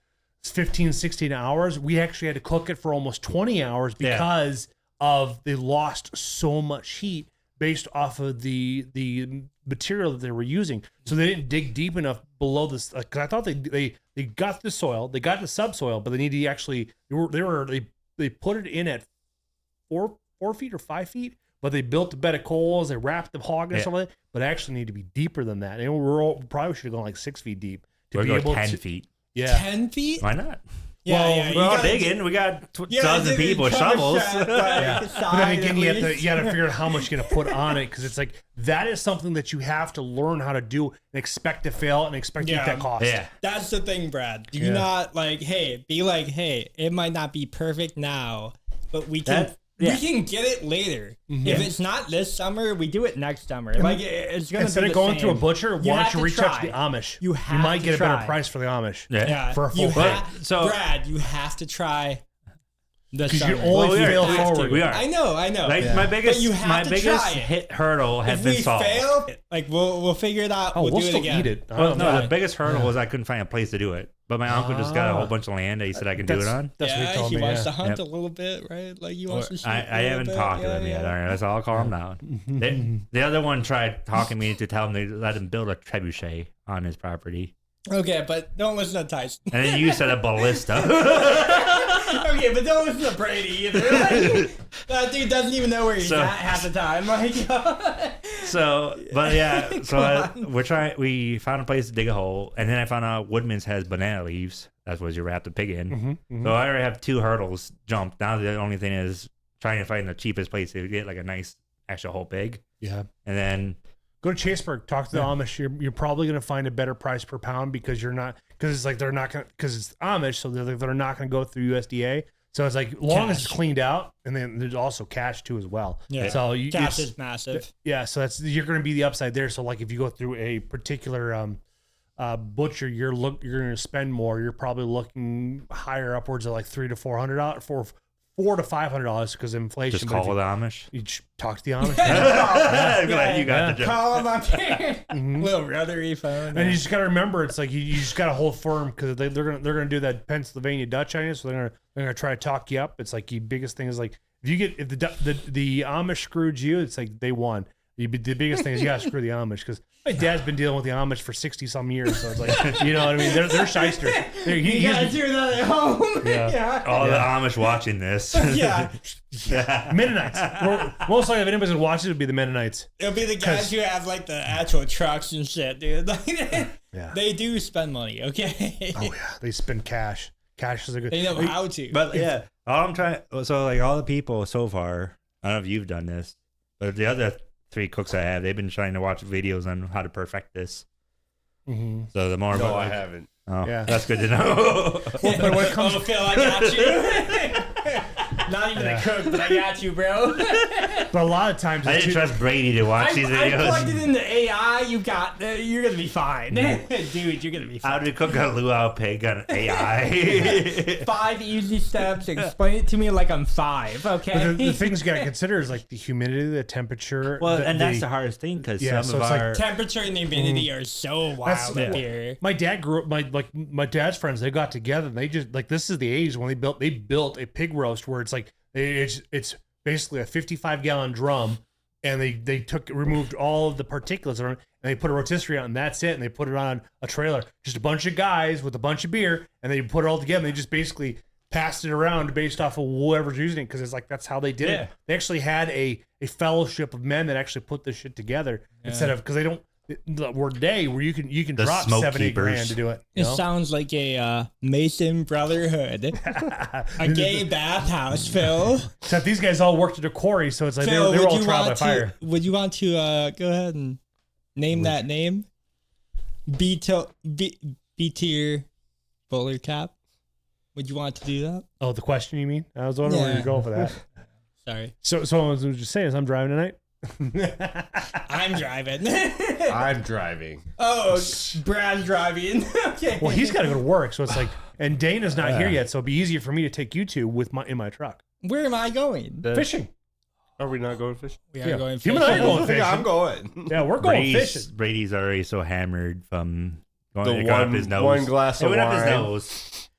15, 16 hours. We actually had to cook it for almost 20 hours because of they lost so much heat based off of the material that they were using. So they didn't dig deep enough below this. Because I thought they got the soil, they got the subsoil, but they need to actually they put it in at 4 feet or 5 feet. But they built the bed of coals, they wrapped the hog and stuff like that. But it actually need to be deeper than that. And we probably should have gone like 6 feet deep to We're be going able 10 to. feet. Yeah, 10 feet. Why not? Yeah, we're all digging. We got dozen people with shovels. But then again, you got to figure out how much you're gonna put on it because it's like that is something that you have to learn how to do and expect to fail and expect to get that cost. Yeah, that's the thing, Brad. Do not be like, hey, it might not be perfect now, but we can. We can get it later. If it's not this summer, we do it next summer. Like it's gonna instead be of going same. to a butcher, why don't you reach out to the Amish? You might get a better price for the Amish. Yeah, for a full Brad, you have to try. Because you only fail forward. We are. I know. Like my biggest hurdle has been solved. If we fail, like we'll figure it out. We'll do still it again. Eat it. Well, no, the biggest hurdle was I couldn't find a place to do it. But my uncle just got a whole bunch of land that he said I can do it on. That's what he told me. He wants to hunt a little bit, right? Like he wants to shoot I haven't talked to them yet. All right, that's all. I'll call him now. The other one tried talking me to tell him they let him build a trebuchet on his property. Okay, but don't listen to Tyson. And then you said a ballista. Okay, but don't listen to Brady either. Like, that dude doesn't even know where he's at half the time. Like, we found a place to dig a hole, and then I found out Woodman's has banana leaves. That's what you wrap the pig in. So I already have 2 hurdles jumped. Now the only thing is trying to find the cheapest place to get like a nice actual whole pig. Yeah, and then. Go to Chaseburg. Talk to the Amish. You're probably going to find a better price per pound because it's like they're not going because it's Amish, so they're not going to go through USDA. So it's like long as it's cleaned out, and then there's also cash too as well. Yeah. So cash is massive. Yeah. So you're going to be the upside there. So like if you go through a particular butcher, you're going to spend more. You're probably looking higher upwards of like $300 to $400 $400 to $500 because of inflation. Just but if call the Amish. you talk to the Amish. I'm glad you got the joke. Call him up here. Little rotary phone. And you just gotta remember, it's like you just gotta hold firm because they're gonna do that Pennsylvania Dutch on you, so they're gonna try to talk you up. It's like the biggest thing is like if the Amish screwed you, it's like they won. The biggest thing is you gotta screw the Amish because my dad's been dealing with the Amish for 60 some years, so it's like you know what I mean. They're shysters. You gotta do that at home. Yeah. All the Amish watching this. Yeah. Mennonites. Most likely, if anybody's gonna watch it, it'll be the Mennonites. It'll be the guys who have like the actual trucks and shit, dude. Like, Yeah. they do spend money, okay? Oh yeah, they spend cash. Cash is a good. They know how to. But yeah, all I'm trying. So like all the people so far, I don't know if you've done this, but the other 3 cooks I have, they've been trying to watch videos on how to perfect this. Mm-hmm. So the more, No, I haven't. Oh, Yeah. that's good to know. Well, but when it comes, Oh, Phil, I got you. Not even a cook, but I got you, bro. but a lot of times, I it's didn't trust Brady to watch these I plugged it videos. into AI. You're gonna be fine, dude. You're gonna be How fine. to cook a luau pig on AI? 5 easy steps. Explain it to me like I'm 5. Okay. But the things you gotta consider is like the humidity, the temperature. Well, and that's the hardest thing because Yeah, some so of it's like our Temperature and humidity are so wild up here. My dad grew up. My dad's friends, they got together. And they just like this is the age when they built a pig roast where it's like it's basically a 55-gallon drum, and they removed all of the particulates and they put a rotisserie on, and that's it. And they put it on a trailer, just a bunch of guys with a bunch of beer, and they put it all together. And they just basically passed it around based off of whoever's using it because it's like that's how they did Yeah. it. They actually had a fellowship of men that actually put this shit together instead of because they don't. We're day where you can The drop smoke 7-8 keepers. grand to do it. It sounds like a Mason Brotherhood, a gay bathhouse, Phil. Except these guys all worked at a quarry, so it's like Phil, they were all you trial by want fire. would you want to go ahead and name that name? Btier Bowler cap. Would you want to do that? Oh, the question you mean? I was wondering where Yeah. you're going for that. Sorry, So I was just saying, is I'm driving tonight. I'm driving. I'm driving. Oh, Brad's driving. Okay. Well, he's got to go to work, so it's like, and Dana's not here yet, so it'd be easier for me to take you two in my truck. Where am I going? Fishing. Are we not going fishing? We are Yeah. going You and I fishing. are going fishing. I'm going. Yeah, we're going fishing. Brady's already so hammered from going The going up his nose. one glass It of went up his wine. nose.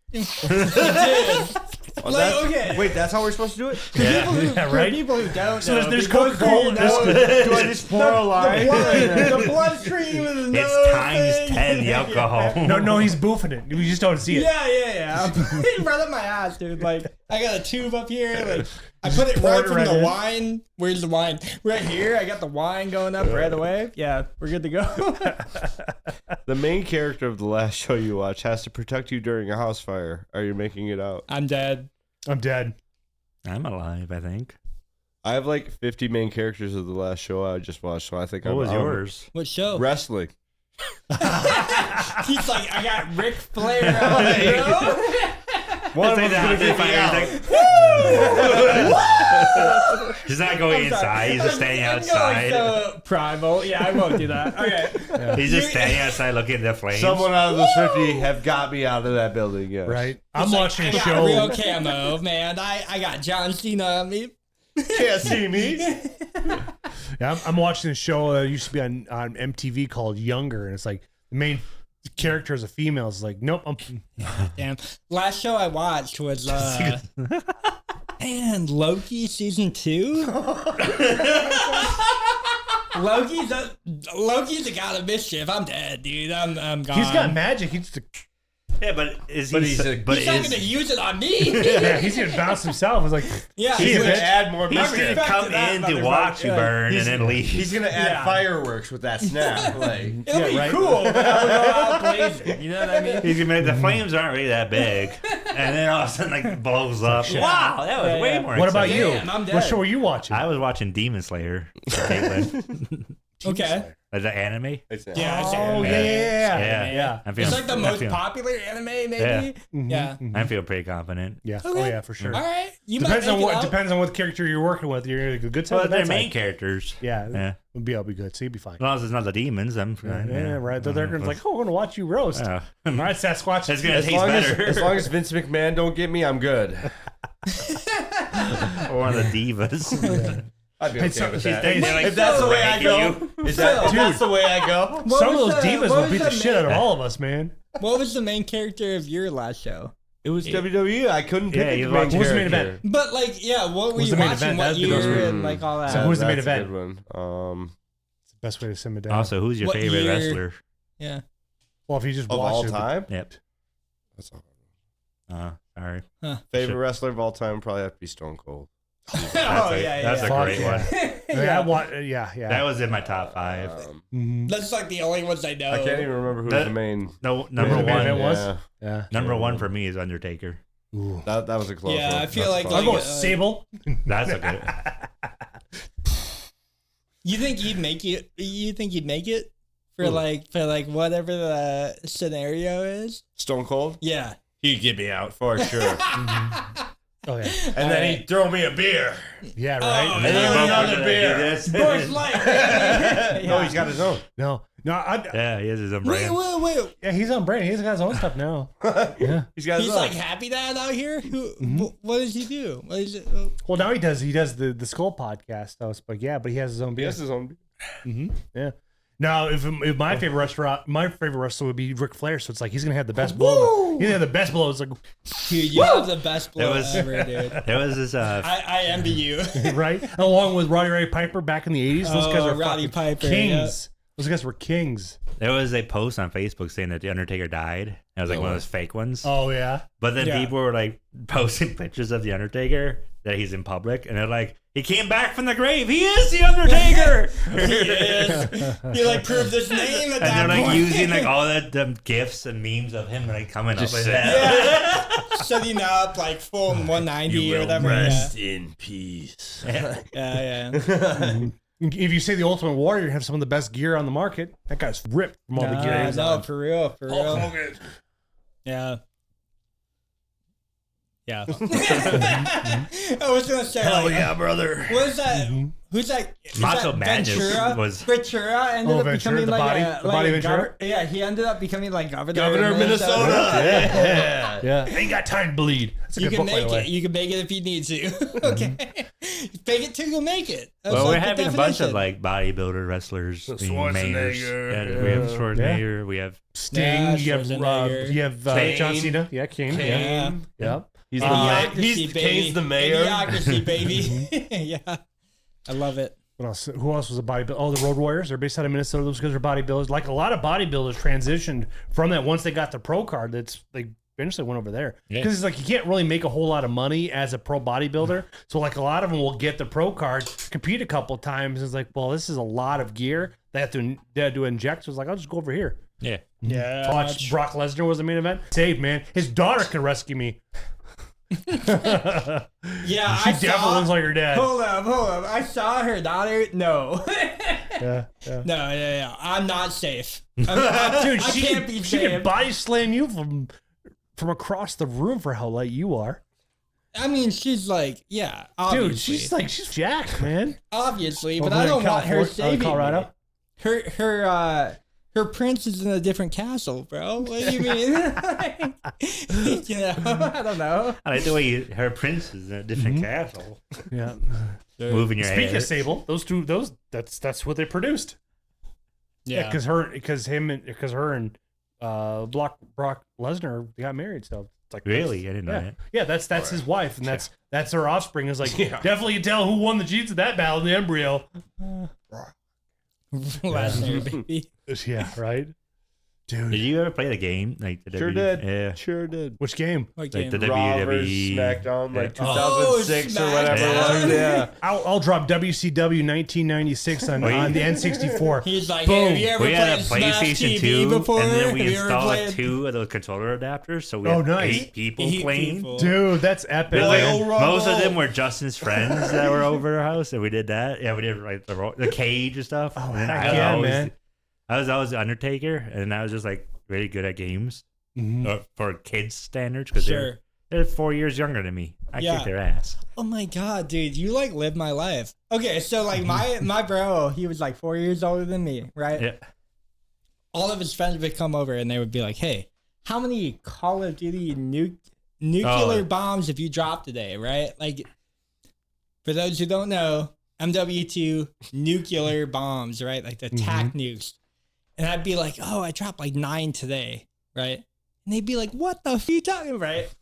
Oh, Like, that's- okay. Wait, that's how we're supposed to do it? Yeah, For right? people who don't So know, there's because Coca-Cola. Do I just pour a line? the bloodstream is no It's times thing. 10 the alcohol. No, he's boofing it. We just don't see it. Yeah. I'm right up my ass, dude. Like, I got a tube up here. Like, I put it Pour right it from right the in. wine. Where's the wine? Right here. I got the wine going up right away. Yeah, we're good to go. The main character of the last show you watch has to protect you during a house fire. Are you making it out? I'm dead. I'm dead. I'm alive, I think. I have like 50 main characters of the last show I just watched, so I think What I'm was out. yours? What show? Wrestling. He's like, I got Ric Flair on it, bro. One of Say them's that, gonna he's be me out. like, he's not going inside. He's just staying I'm outside. going so primal. Yeah, I won't do that. Okay. He's just standing outside looking at the flames. Someone out of those 50 have got me out of that building, yes. Right? I'm It's like, watching I a got show. real camo, man. I got John Cena on me. Can't see me. Yeah, I'm watching a show that used to be on MTV called Younger, and it's like the main character is a female. It's like, nope. Damn. Last show I watched was man, Loki season 2. Loki's a god of mischief. I'm dead, dude. I'm gone. He's got magic. He's just Yeah, but is But he? he's a- but He's not gonna is use it on me. yeah, he's gonna bounce himself. It's like, Yeah, He's gonna which- add more he's magic. gonna come that in to motherfucker. watch you Yeah. burn and then leave? He's gonna add Yeah. fireworks with that snap. Like, It'll be right? cool. But I would go out blazing. You know what I mean? He's gonna be like, the flames aren't really that big, and then all of a sudden like blows up. Wow, that was Yeah, way yeah. more. what about exciting. you? Damn, I'm dead. What show are you watching? I was watching Demon Slayer. Caitlin. Okay. Is that anime? Yeah, it's Oh anime. yeah. I'm It's feeling- like the I'm most feeling- popular anime, maybe. Yeah. Yeah. I feel pretty confident. Yeah. Okay. Oh yeah, for sure. All right. You Depends might on make it what out. depends on what character you're working with. You're a good side. Well, or they're bad main side. characters. Yeah, Yeah. I'll be good. So you'll be fine. As long as it's not the demons, I'm fine. Yeah, right. They're gonna be like, oh, we're gonna watch you roast. Yeah. All right, Sasquatch. It's gonna as taste long better. as Vince McMahon don't get me, I'm good. One of the divas. I'd be Hey, okay so- with see, that. they- If that's the way I go, if that's the way I go. What Some of was those the- divas what will beat was the the shit out of main- all of us, man. What was the main character of your last show? It was WWE. I couldn't pick Yeah, the you main watched- What was the main character. event? But like, yeah, what were What's you the main watching? event? What That'd be the best year way. and like all that? So who's the main That's a event? good one. It's the best way to sim it down. Also, who's your What favorite year? wrestler? Yeah. Well, if you just Of watch all it, time? Yep. That's all. Sorry. Favorite wrestler of all time probably have to be Stone Cold. That's Oh, a, yeah, that's yeah. a Fuck great yeah. one. Yeah. That was in my top 5. Mhm. That's like the only ones I know. I can't even remember who That- the main. No, The number main one. event was? Yeah, Yeah. Number one for me is Undertaker. Ooh. that was a close Yeah, one. I feel That's like- I'll fun. go with Sable. That's a good. You think you'd make it? You think you'd make it for like whatever the scenario is? Stone Cold. Yeah. He'd get me out for sure, Oh yeah. and then he'd throw me a beer. Yeah. Oh, Right. And then yeah. another Do beer. this. Bush Light. No, he's got his own. No. Yeah, he has his own Wait, brand. wait. Yeah, he's on brand. He's got his own stuff now. Yeah. He's got his He's own. like happy dad out here. Who? Mm-hmm. What does he do? What is it? Well, now he does the Skull podcast though. But but he has his own He beer. has his own. Yeah. Now, if my favorite wrestler would be Ric Flair. So it's like he's gonna have the best blow. He's gonna have the best blow. It's like Dude, you have the best blow was- ever, dude. There was this. I envy you. right, along with Roddy Ray Piper back in the '80s. Those guys Oh, are Roddy fucking Piper, kings. Those guys were kings. There was a post on Facebook saying that the Undertaker died. It was like one of those fake ones. Oh yeah. But then Yeah. people were like posting pictures of the Undertaker that he's in public, and they're like, "He came back from the grave. He is the Undertaker." He is. You like proved his name at And that they're like point. using like all the gifs and memes of him like coming Just up with sit- that. Yeah. Setting up like full 190 or whatever. in peace. Yeah. If you say the Ultimate Warrior have some of the best gear on the market, that guy's ripped from all the gear. he's No, on. for real. Yeah. Yeah. I was gonna say, Hell like, yeah, brother. what is that? Who's that? Is Macho that Madness Ventura? was- Ventura ended Oh, up Ventura, becoming the like body- a, the like body a Ventura? Yeah, he ended up becoming like Governor of Minnesota. Yeah. Yeah, ain't got time to bleed. That's a You good can book, by make the it. way. You can make it if you need to. Okay. Fake it till you make it. That's Well, like we're the having a bunch of definition. like bodybuilder wrestlers, mayors. Schwarzenegger. Yeah, we have Schwarzenegger. We have Sting. Yeah, you have Schwarzenegger. Kane. John Cena. Yeah, Kane. Yeah. Kane. Yep. He's the Idiocracy, he's baby. Kane's the mayor. Idiocracy, baby. Yeah. I love it. What else? Who else was a bodybuilder? Oh, the Road Warriors. They're based out of Minnesota. Those guys are bodybuilders. Like a lot of bodybuilders transitioned from that once they got the pro card. That's they eventually went over there because Yeah. it's like you can't really make a whole lot of money as a pro bodybuilder. So like a lot of them will get the pro card, compete a couple times. It's like, well, this is a lot of gear they have to inject. So it's like, I'll just go over here. yeah. Yeah. Watch Brock Lesnar was the main event. Save man, his daughter could rescue me. Yeah. She I definitely saw. looks like her dad. Hold up. I saw her daughter. No. Yeah. No, yeah. I'm not safe. Dude, I she can't can, be she can safe. body slam you from across the room for how light you are. I mean, she's like, yeah, Dude, obviously. she's jacked, man. Obviously, but Over I there in don't want her California- saving Colorado? me. Her prince is in a different castle, bro. What do you mean? You know, I don't know. I like the way her prince is in a different castle. Yeah. Moving your Speaking head. of Sable, that's what they produced. Yeah, because her and Brock Lesnar got married. So it's like Really? I didn't know Yeah, that. yeah. That's his wife, and that's her offspring. Is like definitely you tell who won the genes of that battle in the embryo. Last name, baby. Yeah, right. Dude, Did you ever play the game? Like the Sure W- did. Yeah. Sure did. which game? What Like game? the Raw versus WWE. SmackDown, like Yeah. 2006 or whatever it SmackDown. was. Yeah. I'll drop WCW 1996 on the N64. He's like, Boom. hey, have you ever We had a played Smash PlayStation TV 2, before? and then Have we you ever installed played- 2 of those controller adapters, so we Oh, had nice. 8 people Eight playing. people. Dude, that's epic. It was like- Royal Rumble. most of them were Justin's friends that were over our house, and we did that. Yeah, we did like the cage and stuff. Oh, and heck yeah, man. I was always the Undertaker, and I was just like really good at games Mhm. for kids standards because Sure. they're 4 years younger than me. I Yeah. kicked their ass. Oh my god, dude, you like live my life. Okay, so like my bro, he was like 4 years older than me, right? Yeah. All of his friends would come over and they would be like, "Hey, how many Call of Duty nuclear Oh. bombs have you dropped today?" Right? Like, For those who don't know, MW2 nuclear bombs, right? Like the tac nukes. And I'd be like, oh, I dropped like 9 today, right? And they'd be like, what the f are you talking about, right?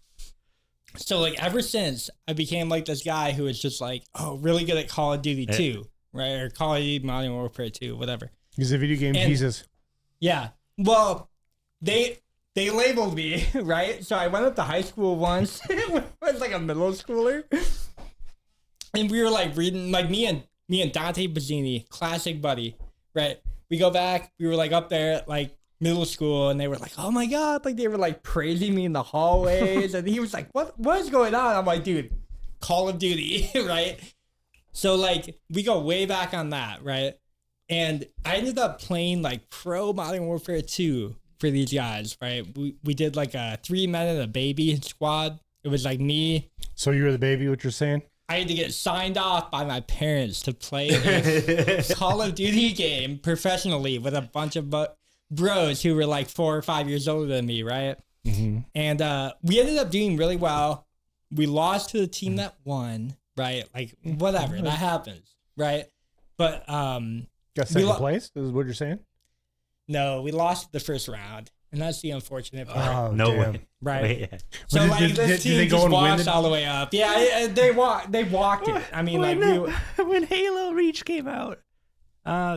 So like ever since I became like this guy who was just like, oh, really good at Call of Duty 2, right? Or Call of Duty Modern Warfare 2, whatever. He's a video game Jesus. Yeah. Well, they labeled me, right? So I went up to high school once. I was like a middle schooler. And we were like reading, like me and Dante Bazzini, classic buddy, right? We go back, we were like up there at like middle school, and they were like, oh my God, like they were like praising me in the hallways. And he was like, what is going on? I'm like, dude, Call of Duty, right? So like we go way back on that, right? And I ended up playing like pro Modern Warfare 2 for these guys, right? We did like a 3 men and a baby squad. It was like me. So you were the baby, what you're saying? I had to get signed off by my parents to play this Call of Duty game professionally with a bunch of bros who were like 4 or 5 years older than me, right? Mm-hmm. And we ended up doing really well. We lost to the team that won, right? Like whatever, that happens, right? But got second place is what you're saying? No, we lost the first round. And that's the unfortunate part. Oh, no damn. way. Right. Wait, yeah. So like this team just walked all the way up. Yeah, they walked it. I mean, when Halo Reach came out,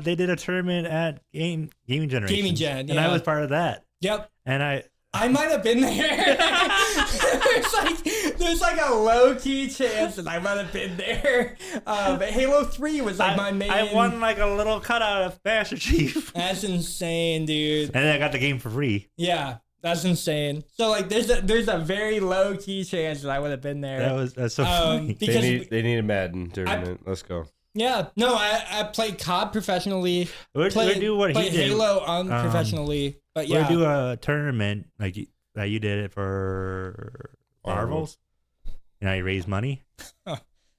they did a tournament at Gaming Generation. Gaming Gen, and yeah. I was part of that. Yep. And I might have been there. there's like a low key chance that I might have been there. But Halo 3 was like my main. I won like a little cutout of Master Chief. That's insane, dude. And then I got the game for free. Yeah, that's insane. So like, there's a very low key chance that I would have been there. That's so funny. Because They need a Madden tournament. Let's go. Yeah, no, I played COD professionally. We'll do what he played did. Halo unprofessionally. But yeah, We'll do a tournament like that you did it for Marvels. You know, you raise money.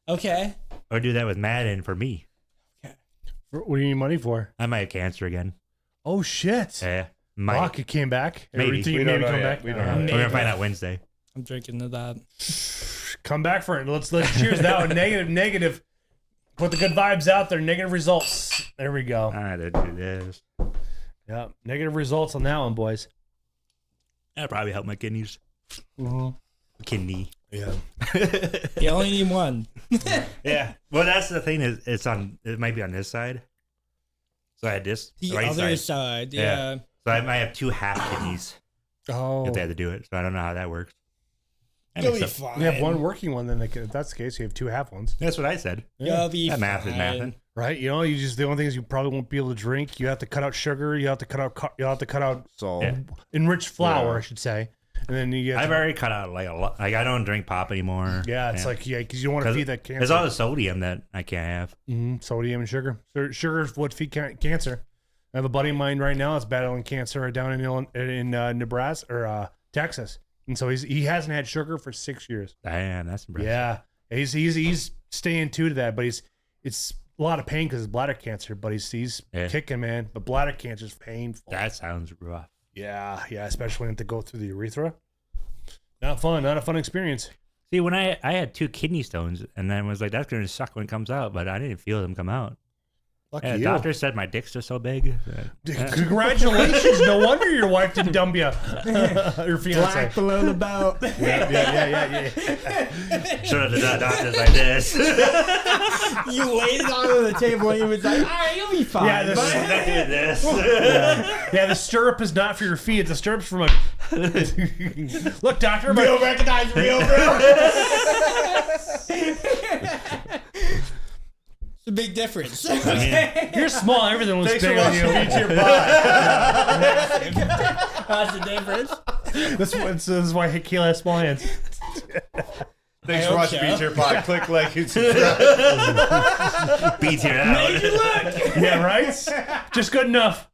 Okay. Or do that with Madden for me. What do you need money for? I might have cancer again. Oh shit! Yeah, might. Rock, it came back. Maybe. Maybe come back. We don't know We're gonna find out Wednesday. I'm drinking to that. Come back for it. Let's cheers that one. Negative. Put the good vibes out there. Negative results. There we go. I did do this. Yeah, negative results on that one, boys. That'll probably help my kidneys. Mm-hmm. Kidney. Yeah. You only need one. Yeah. Well, that's the thing is it might be on this side. So I had this The right other side. side, yeah. So I might have 2 half kidneys Oh. if they had to do it. So I don't know how that works. That You'll makes be sense. fine. We have one working one, then if that's the case, you have 2 half ones. That's what I said. You'll be That fine. math is mathing. Right? You know, the only thing is you probably won't be able to drink. You have to cut out sugar. You have to cut out Salt. Yeah. enriched flour, Yeah. I should say. And then you have I've already cut out like a lot. Like I don't drink pop anymore. yeah, it's like because you don't want to feed that cancer. There's all the sodium that I can't have. Sodium and sugar. Sugar is what feed cancer. I have a buddy of mine right now that's battling cancer down in Nebraska or Texas, and so he hasn't had sugar for 6 years. Damn, that's impressive. Yeah, he's staying true to that, but it's a lot of pain because it's bladder cancer. But he's kicking, man. But bladder cancer is painful. That sounds rough. Yeah, especially when you have to go through the urethra. Not fun. Not a fun experience. See, when I had 2 kidney stones, and then was like, that's gonna suck when it comes out, but I didn't feel them come out. Lucky The you. doctor said my dick's just so big. Congratulations! No wonder your wife didn't dump you. Your fiance. Black below the belt. Yeah. Should have done that doctors like this. You laid it on the table and he was like, all right, you'll be fine. Yeah, bud." this. Yeah, the stirrup is not for your feet. It's a stirrup from a. Look, doctor. Real recognize real, bro. It's a big difference. Okay. You're small. Everything looks big on you. Btier That's the difference. This is why Kayla has small hands. Thanks I for hope watching so. Btier Pod. Click like and subscribe. Btier out. Yeah, right? Just good enough.